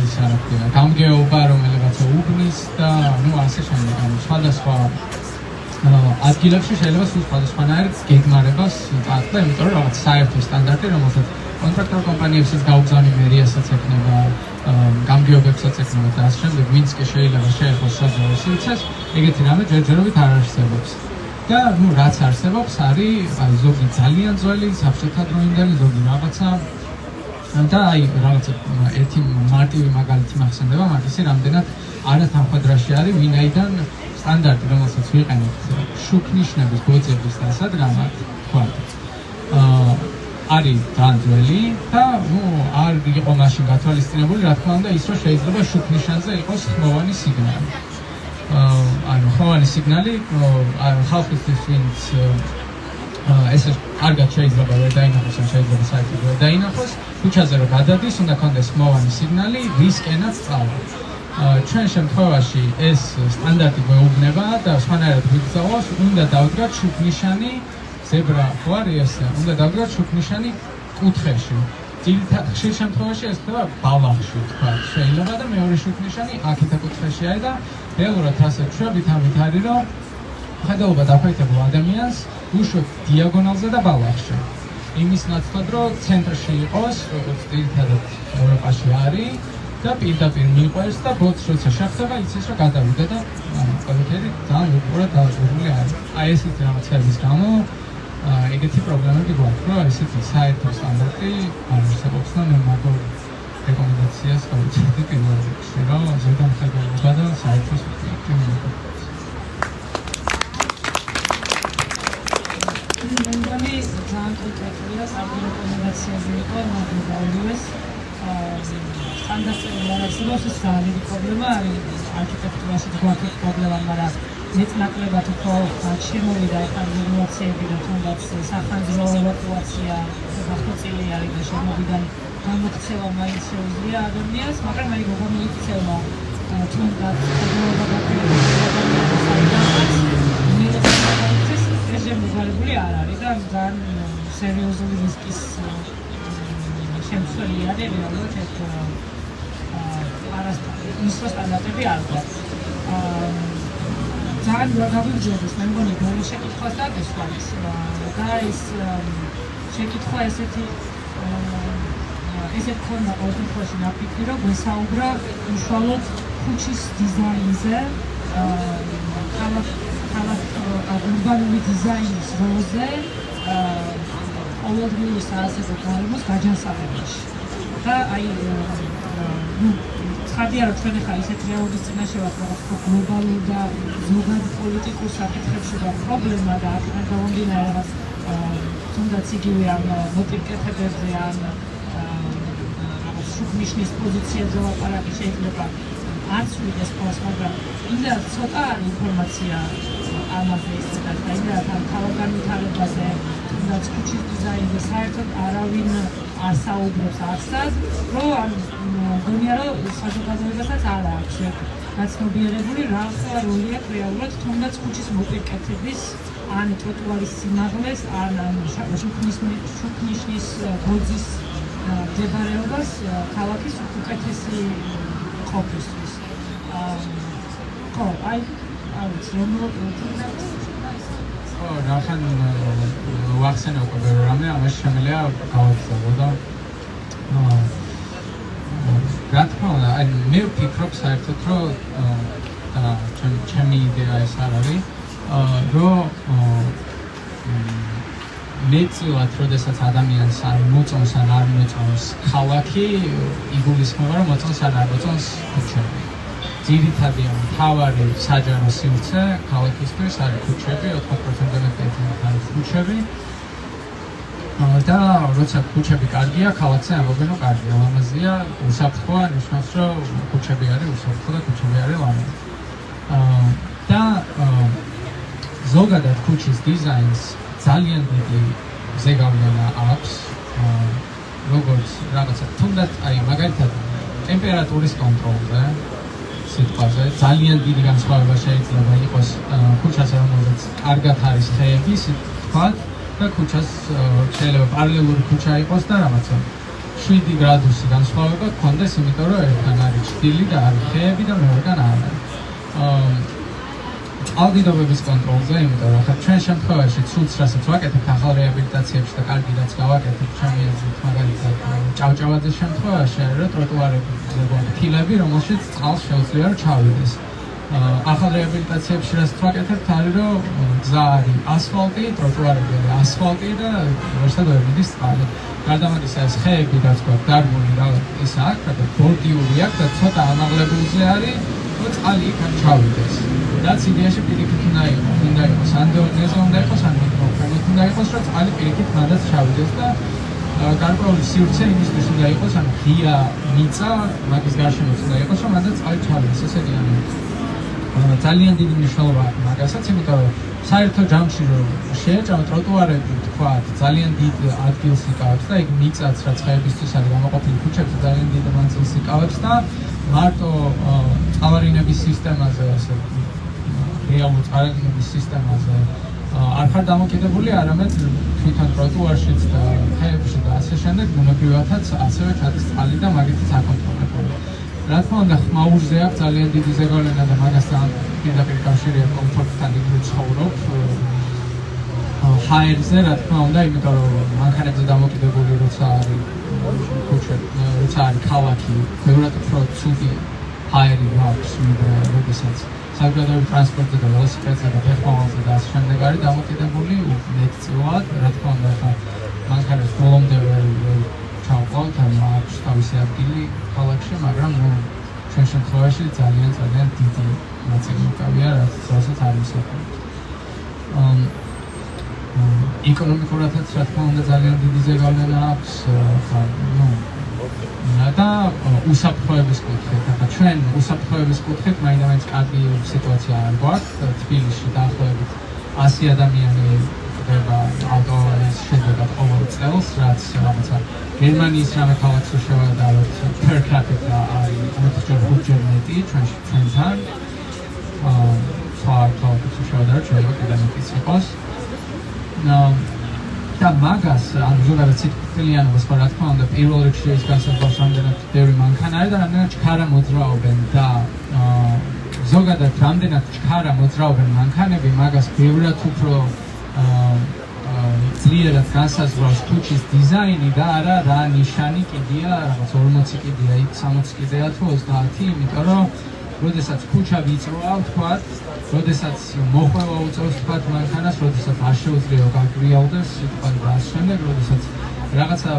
ის რა ქვია, გამგეობა, რომელიღაცა უბნის და ნუ ასე შემდეგ, ანუ სხვადასხვა ადგილებში შეიძლება სხვადასხვანაირ გეგმარებას წააწყდა, იმიტომ რომ რაღაც საერთო სტანდარტი, რომელსაც კონტრაქტორ კომპანიებსაც გაუგზავნი მერიასაც ექნება, გამგეობებსაც ექნება და ასე შემდეგ, ვინც კი შეიძლება შეეხოს საზღვაო სივრცეს, ეგეთი რამე ჯერჯერობით არ არსებობს. და ნუ რაც არსებობს არის ზოგი ძალიან ძველი, საბჭოთა დროინდელი, ზოგი რაღაცა და აი რაღაცა ერთი მარტივი მაგალითი მახსენდება, მაგ ისე რამდენად არათანხმდროში არის ვინაიდან სტანდარტი, რომელსაც ვიყენებთ შუქნიშნების ბოძების დასადგამად, თქვათ. არის ძალიან ძველი და ნუ არ იყო მაშინ გათვალისწინებული, რა თქმა უნდა, ის რომ შეიძლება შუქნიშანზე იყოს ხმოვანი სიგნალი. ანუ ხმოვანი სიგნალი ხალხისთვის ვინც ესე კარგად შეიძლება ვერ დაინახოს, ან შეიძლება საერთოდ ვერ დაინახოს, ქუჩაზე რომ გადადის, უნდა კონდეს ხმოვანი სიგნალი, რისკენაც წავა. ჩვენ შემთხვევაში ეს სტანდარტი გვეუბნება და სხვანაირად გვიგზავნოს, უნდა დავდგათ შუქნიშანი, ზებრა ხო არის ეს, უნდა დავდგათ შუქნიშანი კუთხეში. ძირითადად ხშირ შემთხვევაში ეს ხდება ბალახში, თქვა, შეიძლება და მეორე შუქნიშანი აქეთა კუთხეში არის და რეალურად ასე ჩვევით ამით არის, რომ ხედავობა დაფაითებულ ადამიანს უშვებთ დიაგონალზე და ბალახში. იმის ნაცვლად, რომ ცენტრში იყოს, როგორც ძირითადად ევროპაში არის და პირდაპირ მიყვეს და ბოც როცა შეხვდება იცის რომ გადავიდა და ყველაფერი ძალიან უყურა დაუბრუნებული არის. აი ესეთი რაღაცების გამო ეგეთი პრობლემები გვაქვს, რომ ესეთი საერთო სტანდარტი არსებობს და მე მაგალ რეკომენდაციას გავუწევდი პირველ რიგში, რომ ზედამხედველობა და საერთო სტანდარტი მიიღოს. მეგონი ძალიან კონკრეტულია საერთო რეკომენდაციაზე იყო მაგალითად სტანდარტები არასდროს ის ძალიან პრობლემა არის არქიტექტურაში გვაქვს პრობლემა, მაგრამ მეტნაკლებად უფრო შემოვიდა ეკონომიკაციები და თუნდაც სახანძრო ევაკუაცია გახოცილი არის და შემოვიდან გამოქცევა მაინც შეუძლია ადამიანს, მაგრამ აი გამოიქცევა თუნდაც მიღებული არ არის და ძალიან სერიოზული რისკის შემცველი არის რეალურად ეს მისვას სტანდარტები არ გვაქვს. ძალიან გავიმჯერდეს, მე მგონი გული შეკითხვას დაგესვათ და ეს შეკითხვა ესეთი ქონა ყოველ შემთხვევაში ნაფიქრი, რომ გვესაუბრა უშუალოდ ქუჩის დიზაინზე, урბანული დიზაინის როლზე ყოველდღიური საასებო გარემოს გაჯანსაღებაში. და აი ცხადია, რომ ჩვენ ახლა ისეთ რეალობის წინაშე ვართ, რაღაც გლობალურ და ზოგადად პოლიტიკურ საკითხებში და პრობლემა და აქედან გამომდინარე რაღაც თუნდაც იგივე ამ მოპირკეთებებზე ან რაღაც შუქნიშნის პოზიციებზე ლაპარაკი შეიძლება არც ვიდეს ხოლმე, მაგრამ ინდა ცოტა ინფორმაცია ამაზე ისედაც და ინდა თავგანვითარებაზე, თუნდაც ქუჩის დიზაინზე საერთოდ არავინ არ საუბრობს არცად, რომ გონია რომ საზოგადოებასაც არ აქვს გაცნობიერებული რა როლი აქვს რეალურად თუნდაც ქუჩის მოპირკეთების ან ტროტუარის სიმაღლეს ან შუქნიშნის გოძის მდებარეობას ქალაქის უკეთესი ყოფისთვის. ხო, აი რახან ვახსენე უკვე ბევრი რამე, ამაში შემიძლია გავაგზავნო და რა თქმა უნდა, აი მე ვფიქრობ საერთოდ, რომ ჩემი იდეა ეს არ არის, რომ მეტწილად, როდესაც ადამიანს არ მოწონს ან არ მოწონს ქალაქი, იგულისხმება, რომ მოწონს ან არ მოწონს ქუჩები. ძირითადი მთავარი საჯარო სივრცე ქალაქისთვის არის ქუჩები, 80%-ზე მეტი არის ქუჩები. და როცა ქუჩები კარგია, ქალაქზე ამბობენ, რომ კარგია, ლამაზია, უსაფრთხოა, ნიშნავს, რომ ქუჩები არის უსაფრთხო და ქუჩები არის ლამაზი. და ზოგადად ქუჩის დიზაინს ძალიან დიდი ზეგავლენა აქვს, როგორც რაღაცა თუნდაც აი მაგალითად ტემპერატურის კონტროლზე სიტყვაზე ძალიან დიდი განსხვავება შეიძლება იყოს ქუჩაზე, რომელზეც კარგად არის ხეები, ვთქვათ, და ქუჩას შეიძლება პარალელური ქუჩა იყოს და რაღაცა 7 გრადუსი განსხვავება გქონდეს, იმიტომ რომ ერთგან არის ჭრილი და არის ხეები და მეორეგან არ არის. წყალდიდობების კონტროლზე, იმიტომ რომ ხა ჩვენ შემთხვევაში ცუდს რასაც ვაკეთებთ ახალ რეაბილიტაციებში და კარგი რაც გავაკეთებთ ჩემი აზრით, მაგალითად ჭავჭავაძის შემთხვევაში არის რომ ტროტუარებზე გვაქვს ფილები, რომელშიც წყალს შეუძლია რომ ჩავიდეს. ახალ რეაბილიტაციებში რასაც ვაკეთებთ არის რომ გზა არის ასფალტი, ტროტუარები არის ასფალტი და ვერსად ვერ მიდის წყალი. გარდა ამისა ეს ხეები რაც გვაქვს დარგული რა ის აქვს, და ბორდიური აქვს და ცოტა ამაღლებულზე არის, რომ წყალი იქ ჩავიდეს. რაც იდეაში პირიქით უნდა იყოს, ან დონეზე უნდა იყოს, ან მიკროფონით უნდა იყოს, რომ წყალი პირიქით მანდაც ჩავიდეს და გარკვეული სივრცე იმისთვის უნდა იყოს, ან ღია მიწა მაგის გარშემოც უნდა იყოს, რომ მანდაც წყალი ჩავიდეს. ესე იგი ძალიან დიდი მნიშვნელობა აქვს მაგასაც, იმიტომ რომ საერთო ჯამში რომ შეეჭამა ტროტუარები, თქვათ, ძალიან დიდ ადგილს იკავებს და იქ მიწაც რაც ხეებისთვის არის გამოყოფილი ქუჩებზე ძალიან დიდ მანძილს იკავებს და მარტო წყალარინების სისტემაზე ასე რეალურ წყალარინების სისტემაზე არ ხარ დამოკიდებული, არამედ თვითონ ტროტუარშიც და ხეებში და ასე შემდეგ ბუნებრივადაც ასევე ჩადის წყალი და მაგითაც აკონტროლებული. რა თქმა უნდა, ხმაურზე აქვს ძალიან დიდი ზეგავლენა და მაგასთან პირდაპირ კავშირი აქვს კომფორტთან, იქ ცხოვრობ. ჰაერზე, რა თქმა უნდა, იმიტომ რომ მანქანებზე დამოკიდებული როცა არის როცა არის ქალაქი, ბევრად უფრო ცუდი ჰაერი გვაქვს, როდესაც საზოგადოებრივ ტრანსპორტზე და ველოსიპედზე და ფეხმოვანზე და ასე შემდეგ არის დამოკიდებული მეტწილად, რა თქმა უნდა, ხა მანქანებს ბოლომდე ვერ ჩავყავთ, აქვს თავისი ადგილი ქალაქში, მაგრამ ჩვენ შემთხვევაში ძალიან დიდი ნაწილი უკავია, რასაც არ ვისაუბრებთ. ეკონომიკურადაც რა თქმა უნდა ძალიან დიდი ზეგავლენა აქვს, და უსაფრთხოების კუთხით. ახლა ჩვენ უსაფრთხოების კუთხით მაინც კარგი სიტუაცია არ გვაქვს. თბილისში დაახლოებით 100 ადამიანი ხდება ავტოავარიის შედეგად ყოველ წელს, რაც რაღაცა გერმანიის რამე ქალაქს შევადაროთ per capita არის 5-ჯერ მეტი ჩვენთან. სხვა ქალაქებს შევადაროთ, შეიძლება კიდევ მეტიც იყოს. და მაგას ან ზოგადად სიტყვიანობას რა თქმა უნდა პირველ რიგში ის განსაზღვრავს რამდენად ბევრი მანქანა არის და რამდენად ჩქარა მოძრაობენ და ზოგადად რამდენად ჩქარა მოძრაობენ მანქანები მაგას ბევრად უფრო ძლიერად განსაზღვრავს ქუჩის დიზაინი და არა რა ნიშანი კიდია რაღაც 40 კიდია იქ 60 კიდია თუ 30 იმიტომ რომ როდესაც ქუჩა ვიწროა ვთქვათ როდესაც მოხვევა უწევს თქვათ მანქანას, როდესაც არ შეუძლია გაგვიალდეს სიტყვაზე და ასე შემდეგ, როდესაც რაღაცა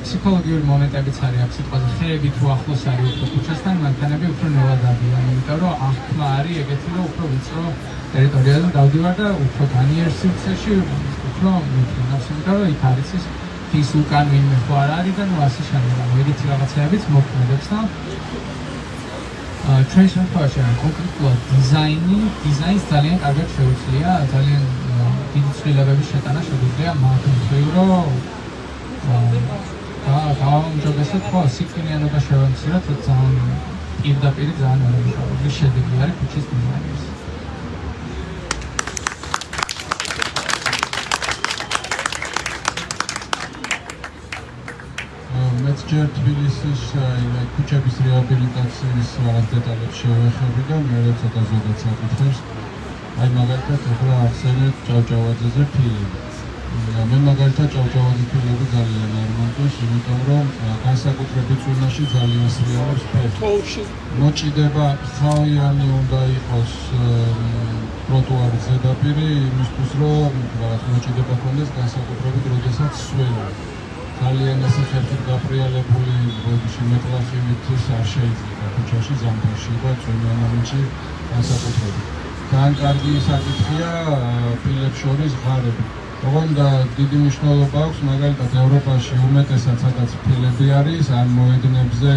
ფსიქოლოგიური მომენტებიც არის აქ სიტყვაზე ხეები თუ ახლოს არის უფრო ქუჩასთან, მანქანები უფრო ნელა დადიან, იმიტომ რომ აღქმა არის ეგეთი, რომ უფრო ვიწრო ტერიტორიაზე დავდივარ და უფრო განიერ სივრცეში უფრო მიფრინავს, იმიტომ რომ იქ არის ის ის უკან ვინმე ხო არ არის და ნუ ასე შემდეგ, ეგეთი რაღაცეებიც მოქმედებს და ჩვენ შემთხვევაში კონკრეტულად დიზაინს ძალიან კარგად შეუძლია, ძალიან დიდი ცვლილებების შეტანა შეგვიძლია მაგ მხრივ, რომ გავაუმჯობესოთ ხო სიკვდილიანობა შევამციროთ, რომ ძალიან პირდაპირ ძალიან მნიშვნელოვანი შედეგი არის ქუჩის დიზაინის. მეც ჯერ თბილისის ქუჩების რეაბილიტაციის რაღაც დეტალებს შევეხები და მე ცოტა ზოგადად საკითხებს. აი მაგალითად ახლა ახსენეთ ჭავჭავაძეზე ფილები. მე მაგალითად ჭავჭავაძე ფილები ძალიან არ მომწონს, იმიტომ რომ განსაკუთრებით წვიმაში ძალიან სრიალებს ფეხში. მოჭიდება ხავიანი უნდა იყოს ტროტუარის ზედაპირი იმისთვის, რომ რაღაც მოჭიდება ქონდეს განსაკუთრებით როდესაც სველა. ძალიან ასე ხერხით გაფრიალებული ბოდიში მეტლახივით არ შეიძლება ქუჩაში ზამთარში და წვიმიან ამინჩი განსაკუთრებით. ძალიან კარგი საკითხია ფილებს შორის ღარები. ოღონდ დიდი მნიშვნელობა აქვს მაგალითად ევროპაში უმეტესად სადაც ფილები არის ან მოედნებზე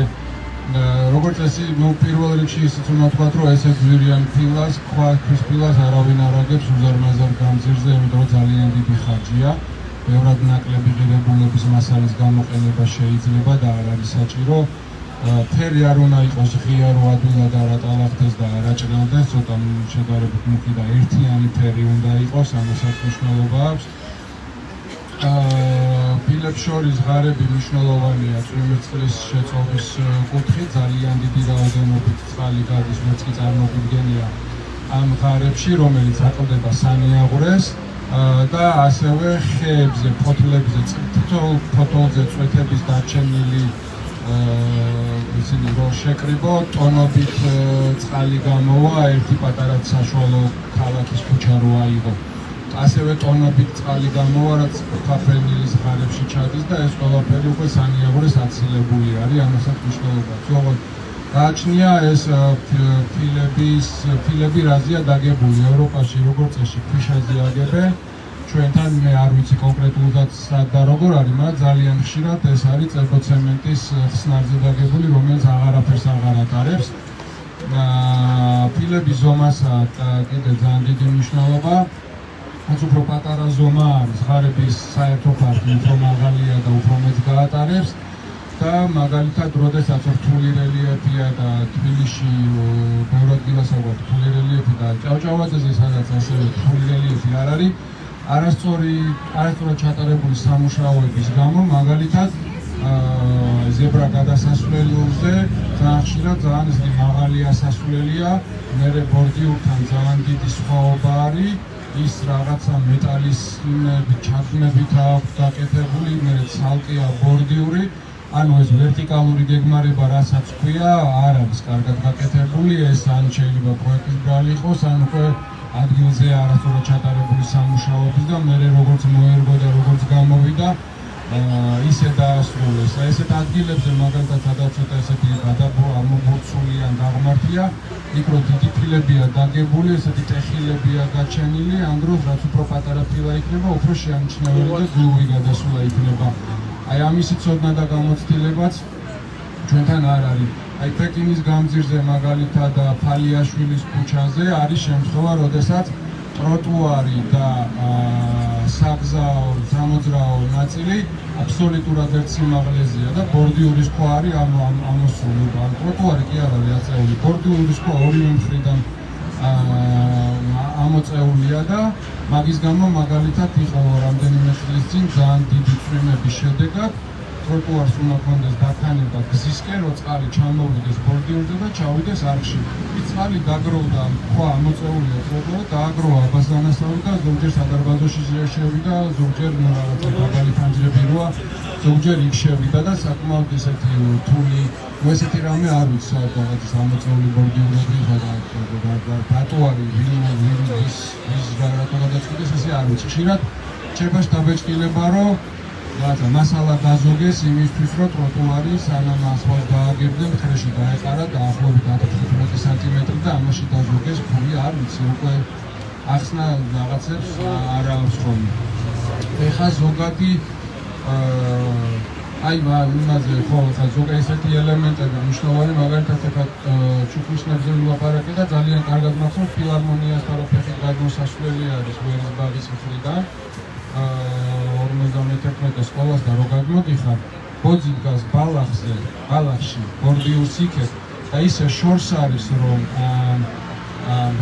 როგორც წესი პირველ რიგში ისიც უნდა ვთქვათ რომ ესე გვირიან ფილას, ქვის ფილას არავინ არ აგებს უზარმაზარ გამზირზე, იმიტომ რომ ძალიან დიდი ხარჯია. ბევრად ნაკლები ღირებულების მასალის გამოყენება შეიძლება და არ არის საჭირო. ფერი არ უნდა იყოს ღია, რომ ადვილად არ ატალახდეს და არ აჭრელდეს, ცოტა შედარებით მუქი და ერთიანი ფერი უნდა იყოს, ამასაც მნიშვნელობა აქვს. ფილებს შორის ღარები მნიშვნელოვანია წვიმის წყლის შეწყობის კუთხით, ძალიან დიდი რაოდენობით წყალი გადის, მეც კი წარმოგვიდგენია ამ ღარებში, რომელიც აკლდება სანიაღვრეს. და ასევე ხეებზე, ფოთლებზე, ფოთოლზე წვეთების დარჩენილი ისინი რომ შეკრიბო, ტონობით წყალი გამოვა, ერთი პატარა საშუალო ქალაქის ქუჩა რო აიღო. ასევე ტონობით წყალი გამოვა, რაც კაფენილის ღარებში ჩადის და ეს ყველაფერი უკვე სანიაღვრეს აცილებული არის, ამასაც მნიშვნელობა აქვს. გააჩნია ეს ფილები რაზეა დაგებული ევროპაში როგორც წესი ქვიშაზე აგებენ ჩვენთან მე არ ვიცი კონკრეტულად სად და როგორ არის მაგრამ ძალიან ხშირად ეს არის წერტოცემენტის ხსნარზე დაგებული რომელიც აღარაფერს აღარ ატარებს ფილების ზომასა კიდე ძალიან დიდი მნიშვნელობა რაც უფრო პატარა ზომა არის ღარების საერთო ფართი უფრო მაღალია და უფრო მეტ გაატარებს და მაგალითად, როდესაც რთული რელიეფია და თბილისში ბევრ ადგილას აქვს რთული რელიეფი და ჭავჭავაძეზე სადაც ასევე რთული რელიეფი არ არის, არასწორად ჩატარებული სამუშაოების გამო, მაგალითად, ზებრა გადასასვლელზე ძალიან ხშირად ძალიან ისეთი მაღალი ასასვლელია, მერე ბორდიურთან ძალიან დიდი სხვაობა არის ის რაღაცა მეტალის ჩაგნებით აქვს გაკეთებული, მე ცალკეა ბორდიური, ანუ ეს ვერტიკალური გეგმარება, რასაც ქვია, არ არის კარგად გაკეთებული, ეს ან შეიძლება პროექტის ბრალი იყოს, ან უკვე ადგილზე არასწორად ჩატარებული სამუშაოები და მე როგორც მოერგო და როგორც გამოვიდა, ისე დაასრულეს. ესეთ ადგილებზე მაგალითად სადაც ცოტა ესეთი ამობურცული ან დაღმართია, იქ რო დიდი ფილებია დაგებული, ესეთი ტეხილებია გაჩენილი, ამ დროს რაც უფრო პატარა ფილა იქნება, უფრო შეამჩნეველი და გლუვი გადასვლა იქნება. აი ამისი ცოდნა და გამოცდილებაც ჩვენთან არ არის. აი პეკინის გამზირზე მაგალითად ფალიაშვილის ქუჩაზე არის შემთხვევა, როდესაც ტროტუარი და საგზაო სამოძრაო ნაწილი აბსოლუტურად ერთ სიმაღლეზეა და ბორდიურის ქვა არის ამოსული. ან ტროტუარი კი არ არის აწეული, ბორდიურის ქვა ორივე მხრიდან ამოწეულია და მაგის გამო მაგალითად იყო რამდენიმე წლის წინ ძალიან დიდი წვიმების შედეგად ტროტუარს უნდა ჰქონდეს დაქანება გზისკენ, რომ წყალი ჩამოვიდეს ბორდიურზე და ჩავიდეს არხში. წყალი დაგროვდა, ქვა ამოწეულია ტროტუარი, დააგროვა აბაზანასავი და ზოგჯერ სადარბაზოში შევიდა, ზოგჯერ რაღაცა დაბალი ფანჯრები როა, ზოგჯერ იქ შევიდა და საკმაოდ ისეთი რთული, ესეთი რამე არ ვიცი, სადღაც ამოწეული ბორდიურები და ტროტუარი ვის რაღაცა გადაწყვეტეს, ესე არ ვიცი. ხშირად რჩება შთაბეჭდილება, რომ რაღაცა მასალა დაზოგეს იმისთვის, რომ ტროტუარი სანამ ასფალტს დააგებდნენ, მხრეში დაეყარა დაახლოებით 10-15 სანტიმეტრი და ამაში დაზოგეს, ფული არ ვიცი, უკვე ახსნა რაღაცებს არ აქვს ხოლმე. ეხლა ზოგადი აი იმაზე ხო, ზოგადად ესეთი ელემენტები მნიშვნელოვანი, მაგალითად ეხლა ჩუქნიშნებზე ვილაპარაკე და ძალიან კარგად მახსოვს ფილარმონიასთან რო ფეხით გადმოსასვლელი არის ვერისბაღის მხრიდან. 51 სკოლასთან რო გადმოდიხარ, ბოძი დგას ბალახში, ბორდიურს იქეთ და ისე შორს არის, რომ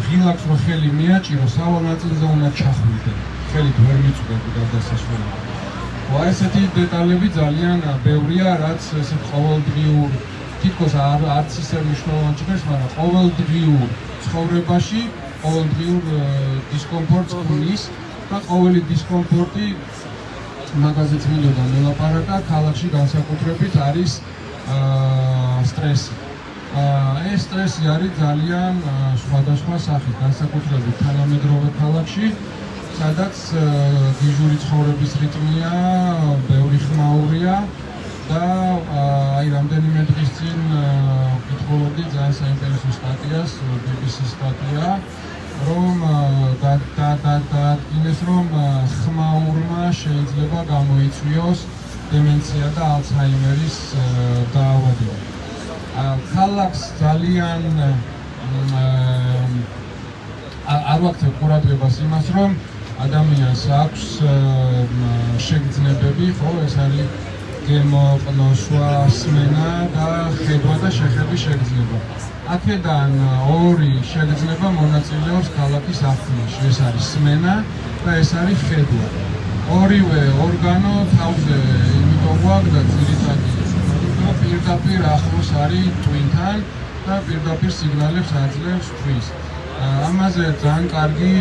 ღილაკს რო ხელი მიაჭირო, სავალი ნაწილზე უნდა ჩახვიდე, ხელით ვერ მიწვდები გადასასვლელად. ესეთი დეტალები ძალიან ბევრია, რაც ესეთ ყოველდღიურ, თითქოს არც ისე მნიშვნელოვანი ჭირს, მაგრამ ყოველდღიურ ცხოვრებაში, ყოველდღიურ დისკომფორტს ქმნის და ყოველი დისკომფორტი მაგაზეც მინდოდა მელაპარაკა, ქალაქში განსაკუთრებით არის სტრესი. ეს სტრესი არის ძალიან სხვადასხვა სახის, განსაკუთრებით თანამედროვე ქალაქში, სადაც გიჟური ცხოვრების რიტმია, ბევრი ხმაურია და აი რამდენიმე დღის წინ ვკითხულობდი ძალიან საინტერესო სტატიას, BBC-ის სტატია, რომ დაადგინეს, რომ ხმაურმა შეიძლება გამოიწვიოს დემენცია და ალცჰაიმერის დაავადება. ქალაქს ძალიან არ ვაქცევ ყურადღებას იმას, რომ ადამიანს აქვს შეგრძნებები, ხო, ეს არის გემოყნოსვა, სმენა და ხედვა და შეხების შეგრძნება. აქედან ორი შეგრძნება მონაწილეობს ქალაქის აღქმაში, ეს არის სმენა და ეს არის ხედვა. ორივე ორგანო თავზე იმიტომ გვაქვს და ძირითადი პირდაპირ ახლოს არის ტვინთან და პირდაპირ სიგნალებს აძლევს ტვინს. ამაზე ძალიან კარგი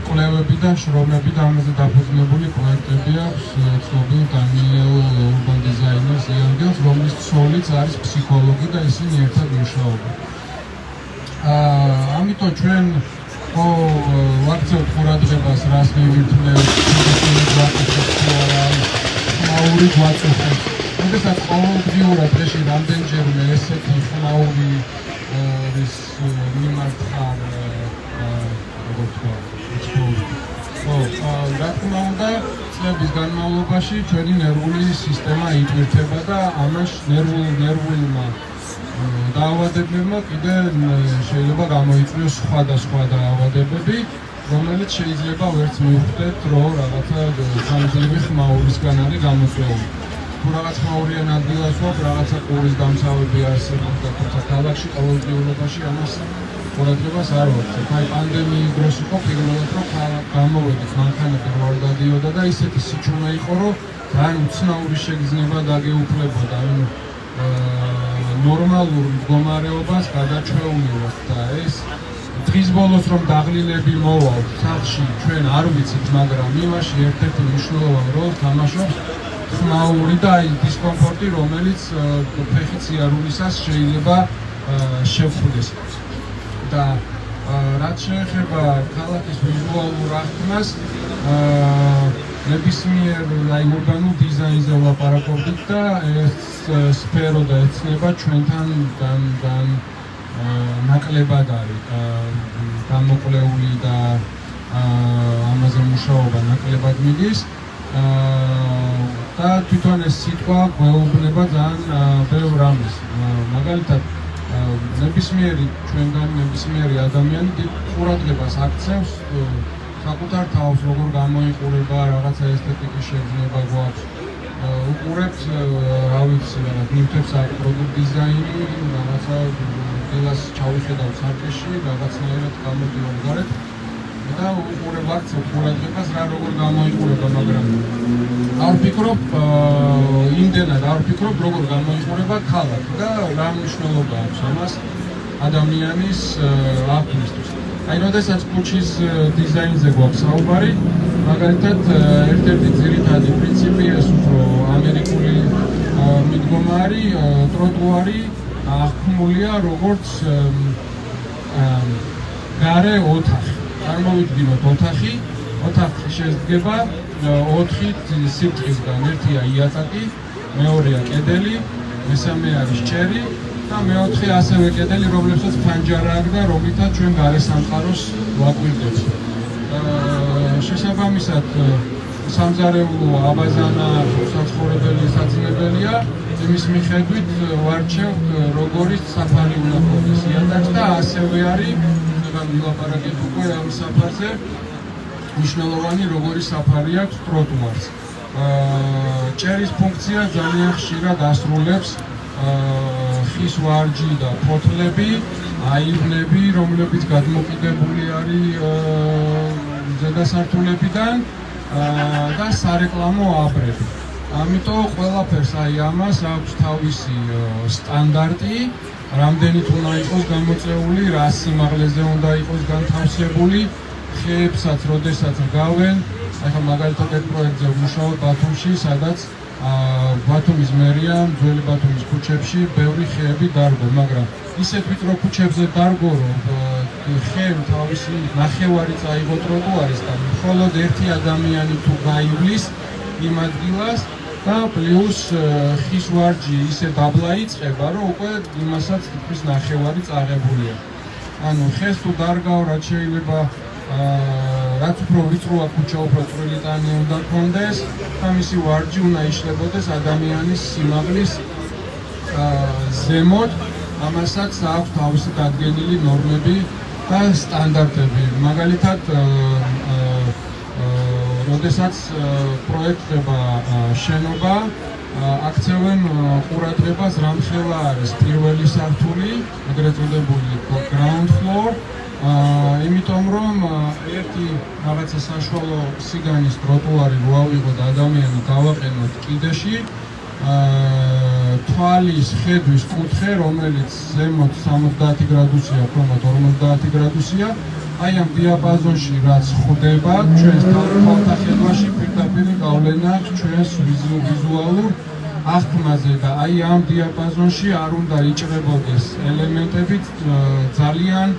კვლევები და შრომები და ამაზე დაფუძნებული პროექტები აქვს ცნობილ დანიელ урბან დიზაინერს იანგელს, რომლის ცოლიც არის ფსიქოლოგი და ისინი ერთად მუშაობენ. ამიტომ ჩვენ ვაქცევთ ყურადღებას, რას მივირთმევთ, ხმაური გვაწუხებს. როდესაც ყოველდღიურად დღეში რამდენჯერმე ესეთი ხმაური ის მიმართ რა თქმა უნდა, წლების განმავლობაში ჩვენი ნერვული სისტემა იტვირთება და ამას ნერვულმა დაავადებებმა კიდე შეიძლება გამოიწვიოს სხვადასხვა დაავადებები, რომელიც შეიძლება ვერც მივხვდეთ, რომ რაღაცა სამძლები ხმაურისგან არის გამოწვეული. თუ რაღაც ხმაურიან ადგილას ვარ, რაღაცა ყურის დამცავები არსებობს და თუმცა ქალაქში ყოველდღიურობაში ამას ყურადღებას არ ვაქცევ. აი პანდემიის დროს იყო პირველად რომ გამოვედით, მანქანები რო არ დადიოდა და ისეთი სიჩუმე იყო, რომ ძალიან უცნაური შეგრძნება დაგეუფლებოდა, ანუ ნორმალურ მდგომარეობას გადაჩვეულიყო და ეს დღის ბოლოს რომ დაღლილები მოვალ სახლში ჩვენ არ ვიცით, მაგრამ იმაში ერთ-ერთი მნიშვნელოვანი როლს თამაშობს ხმაური და აი დისკომფორტი, რომელიც ფეხით სიარულისას შეიძლება შევხვდეს. და რაც შეეხება ქალაქის ვიზუალურ აღქმას, ნებისმიერ აი ურბანულ დიზაინზე ვლაპარაკობდით და ეს სფერო და ეცნება ჩვენთან ნაკლებად არის გამოკლეული და ამაზე მუშაობა ნაკლებად მიდის და თვითონ ეს სიტყვა გვეუბნება ძალიან ბევრ ამას. მაგალითად ნებისმიერი ჩვენგან ნებისმიერი ადამიანი დიდ ყურადღებას აქცევს საკუთარ თავს, როგორ გამოიყურება, რაღაცა ესთეტიკის შეგრძნება გვაქვს. უყურებთ, რა ვიცი, ნივთებს აქვს როგორ დიზაინი, რაღაცა დილას ჩავიხედავ სარკეში, რაღაცნაირად გამოდივარ გარეთ და აქცევთ ყურადღებას რა როგორ გამოიყურება, მაგრამ არ ვფიქრობ იმდენად არ ვფიქრობ როგორ გამოიყურება ქალაქი და რა მნიშვნელობა აქვს ამას ადამიანის აღქმისთვის. აი, როდესაც ქუჩის დიზაინზე გვაქვს საუბარი, მაგალითად, ერთ-ერთი ძირითადი პრინციპი ეს უფრო ამერიკული მიდგომარი, ტროტუარი აღქმულია როგორც გარე ოთახი. წარმოვიდგინოთ ოთახი შედგება 4 სიბრტყისგან, ერთია იატაკი, მეორეა კედელი, მესამე არის ჭერი და მეოთხე ასევე კედელი, რომლებსაც ფანჯარა აქვს და რომლითაც ჩვენ გარე სამყაროს ვაკვირდებით. შესაბამისად, სამზარეულო აბაზანა საცხოვრებელი საძინებელია, იმის მიხედვით ვარჩევთ როგორი საფარი უნდა ქონდეს იატაკს და ასევე არის, ვილაპარაკეთ უკვე ამ საფარზე, მნიშვნელოვანი როგორი საფარი აქვს ტროტუარს. ჭერის ფუნქცია ძალიან ხშირად ასრულებს ხის ვარჯი და ფოთლები, აივნები, რომლებიც გადმოკიდებული არის ზედასართულებიდან და სარეკლამო აბრები. ამიტომ ყველაფერს აი ამას აქვს თავისი სტანდარტი, რამდენით უნდა იყოს გამოწეული, რა სიმაღლეზე უნდა იყოს განთავსებული, ხეებსაც როდესაც რგავენ. ახლა მაგალითად ერთ პროექტზე ვმუშაობ ბათუმში, სადაც ბათუმის მერია ძველი ბათუმის ქუჩებში ბევრი ხეები დარგო, მაგრამ ისეთ ვიწრო ქუჩებზე დარგო, რომ ხეები თავისი ნახევარი წაიღო ტროტუარისგან, მხოლოდ ერთი ადამიანი თუ გაივლის იმ ადგილას და პლუს ხის ვარჯი ისე დაბლა იწყება, რომ უკვე იმასაც თითქმის ნახევარი წაღებულია. ანუ ხეს თუ დარგავ, რაც შეიძლება რაც უფრო ვიწროა ქუჩა, უფრო წვრილი ტანი უნდა გქონდეს და მისი ვარჯი უნდა იშლებოდეს ადამიანის სიმაღლის ზემოთ, ამასაც აქვს თავისი დადგენილი ნორმები და სტანდარტები. მაგალითად, როდესაც პროექტდება შენობა, აქცევენ ყურადღებას რამხელა არის პირველი სართული, ეგრეთ წოდებული ground floor, იმიტომ რომ ერთი რაღაცა საშუალო სიგანის ტროტუარი რო ავიღოთ და ადამიანი გავაყენოთ კიდეში, თვალის ხედვის კუთხე, რომელიც ზემოთ 70 გრადუსია, ქვემოთ 50 გრადუსია, აი ამ დიაპაზონში რაც ხვდება ჩვენს თვალთა ხედვაში პირდაპირ გავლენა ჩვენს ვიზუალურ აღქმაზე და აი ამ დიაპაზონში არ უნდა იჭრებოდეს ელემენტები ძალიან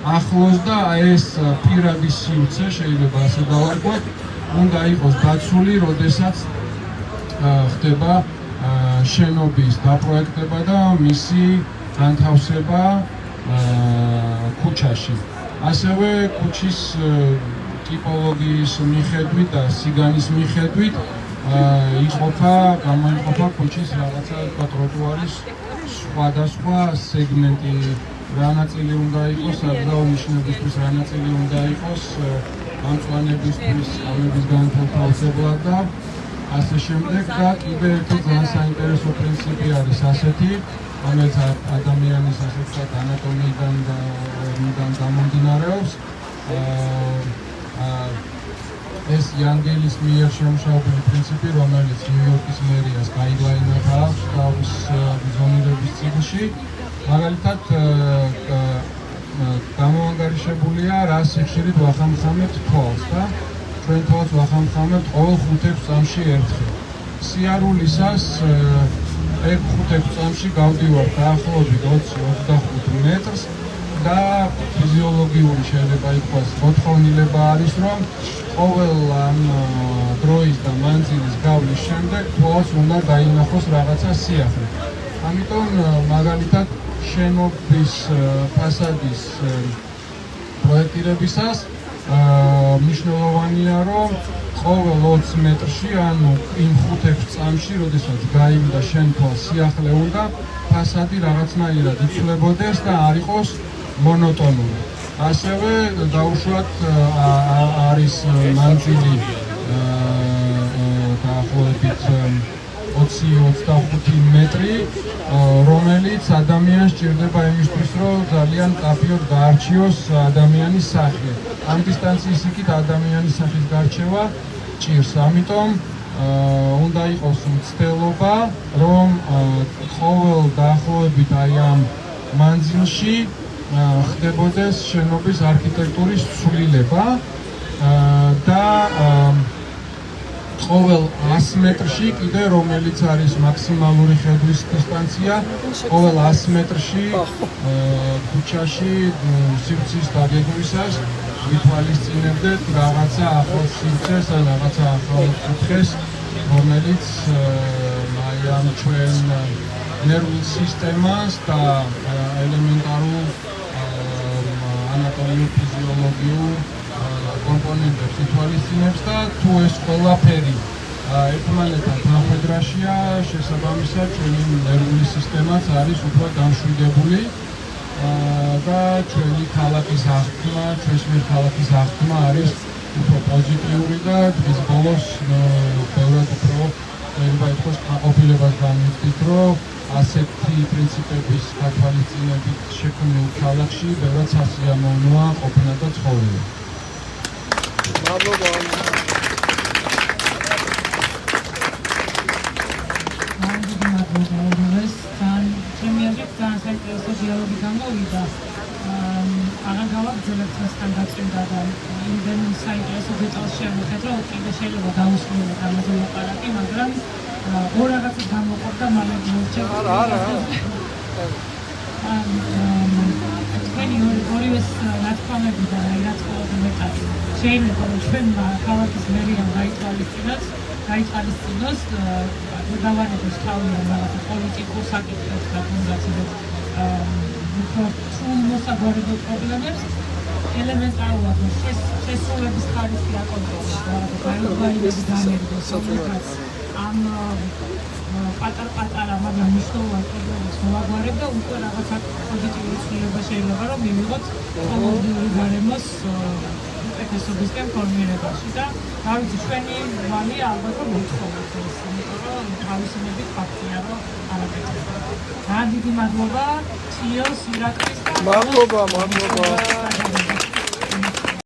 ახლოს და ეს პირადი სივრცე შეიძლება ასე დავარქვათ, უნდა იყოს დაცული, როდესაც ხდება შენობის დაპროექტება და მისი განთავსება ქუჩაში. ასევე ქუჩის ტიპოლოგიის მიხედვით და სიგანის მიხედვით გამოიყოფა ქუჩის რაღაცა ტროტუარის სხვადასხვა სეგმენტი, რა ნაწილი უნდა იყოს საგზაო ნიშნებისთვის, რა ნაწილი უნდა იყოს გამწვანებისთვის, ამების განთავსებლად და ასე შემდეგ. და კიდევ ერთი ძალიან საინტერესო პრინციპი არის ასეთი, რომელიც ადამიანის ასე ვთქვათ ანატომიიდან გამომდინარეობს. ეს იანგელის მიერ შემუშავებული პრინციპი, რომელიც ნიუ-იორკის მერიას გაიდლაინად აქვს თავის ზონირების წიგნში. მაგალითად, გამოანგარიშებულია რა სიხშირით ვახამხამებთ თვალს და ჩვენ თვალს ვახამხამებთ ყოველ 5-6 წამში ერთხელ. სიარულისას 5-6 წამში გავდივართ დაახლოებით 20-25 მეტრს და ფიზიოლოგიური შეიძლება ითქვას მოთხოვნილება არის, რომ ყოველ ამ დროის და მანძილის გავლის შემდეგ თვალს უნდა დაინახოს რაღაცა სიახლე. ამიტომ მაგალითად შენობის ფასადის პროექტირებისას მნიშვნელოვანია, რომ ყოველ 20 მეტრში, ანუ იმ 5-6 წამში, როდესაც გაივიდა შენ თვალს სიახლე უნდა ფასადი რაღაცნაირად იცვლებოდეს და არ იყოს მონოტონური. ასევე დაუშვათ არის მანძილი დაახლოებით 20-25 მეტრი, რომელიც ადამიანს ჭირდება იმისთვის, რომ ძალიან კაფიოდ გაარჩიოს ადამიანის სახე. ამ დისტანციის იქით ადამიანის სახის გარჩევა ჭირს. ამიტომ უნდა იყოს მცდელობა, რომ ყოველ დაახლოებით აი ამ მანძილში ხდებოდეს შენობის არქიტექტურის ცვლილება და ყოველ 100 მეტრში კიდე რომელიც არის მაქსიმალური ხედვის დისტანცია, ყოველ 100 მეტრში ქუჩაში სივრცის დაგეგმვისას ვითვალისწინებდეთ რაღაცა ახალ სივრცეს ან რაღაცა ახალ კუთხეს, რომელიც აი ამ ჩვენ ნერვულ სისტემას და ელემენტარულ ანატომიურ-ფიზიოლოგიურ კომპონენტებს ითვალისწინებს და თუ ეს ყველაფერი ერთმანეთთან თანახვედრაშია, შესაბამისად ჩვენი ნერვული სისტემაც არის უფრო დამშვიდებული და ჩვენი ქალაქის აღქმა, ჩვენს მიერ ქალაქის აღქმა არის უფრო პოზიტიური და დღის ბოლოს ბევრად უფრო შეიძლება ითქვას კმაყოფილებას გამივხდით, რომ ასეთი პრინციპების გათვალისწინებით შექმნილ ქალაქში ბევრად სასიამოვნოა ყოფნა და ცხოვრება. მადლობა. ჩემი აზრით ძალიან საინტერესო დიალოგი გამოვიდა. აღარ გავაგრძელებთ მასთან გაწმენდა და იმდენ საინტერესო დეტალს შევხედე, რომ კიდე შეიძლება დაუსრულოთ ამაზე ლაპარაკი, მაგრამ ორ რაღაცას გამოყოფდა მალე მოვჩერდ. არა. თქვენი ორივეს ნათქვამები და რაც ყველაზე მეტად შეიძლება რომ ჩვენ ქალაქის მერიამ გაითვალისწინოს დავანებოს თავიდან რაღაცა პოლიტიკურ საკითხებს და თუნდაც უფრო სრულ მოსაგვარებელ პრობლემებს ელემენტარულად შესრულების ხარისხი აკონტროლოს და გაიგოს განერგოს რომელსაც ამ პატარ-პატარა, მაგრამ მნიშვნელოვან პრობლემებს მოაგვარებ და უკვე რაღაცა პოზიტიური ცვლილება შეიძლება რომ მივიღოთ ყოველდღიური გარემოს უკეთესობისკენ ფორმირებაში და რა ვიცი, ჩვენი ვალია ალბათ რომ მოთხოვოთ ეს, იმიტომ რომ თავისუფლებით ფაქტია, რომ არაკეთებია. ძალიან დიდი მადლობა, ციოს, ირაკლის და მადლობა.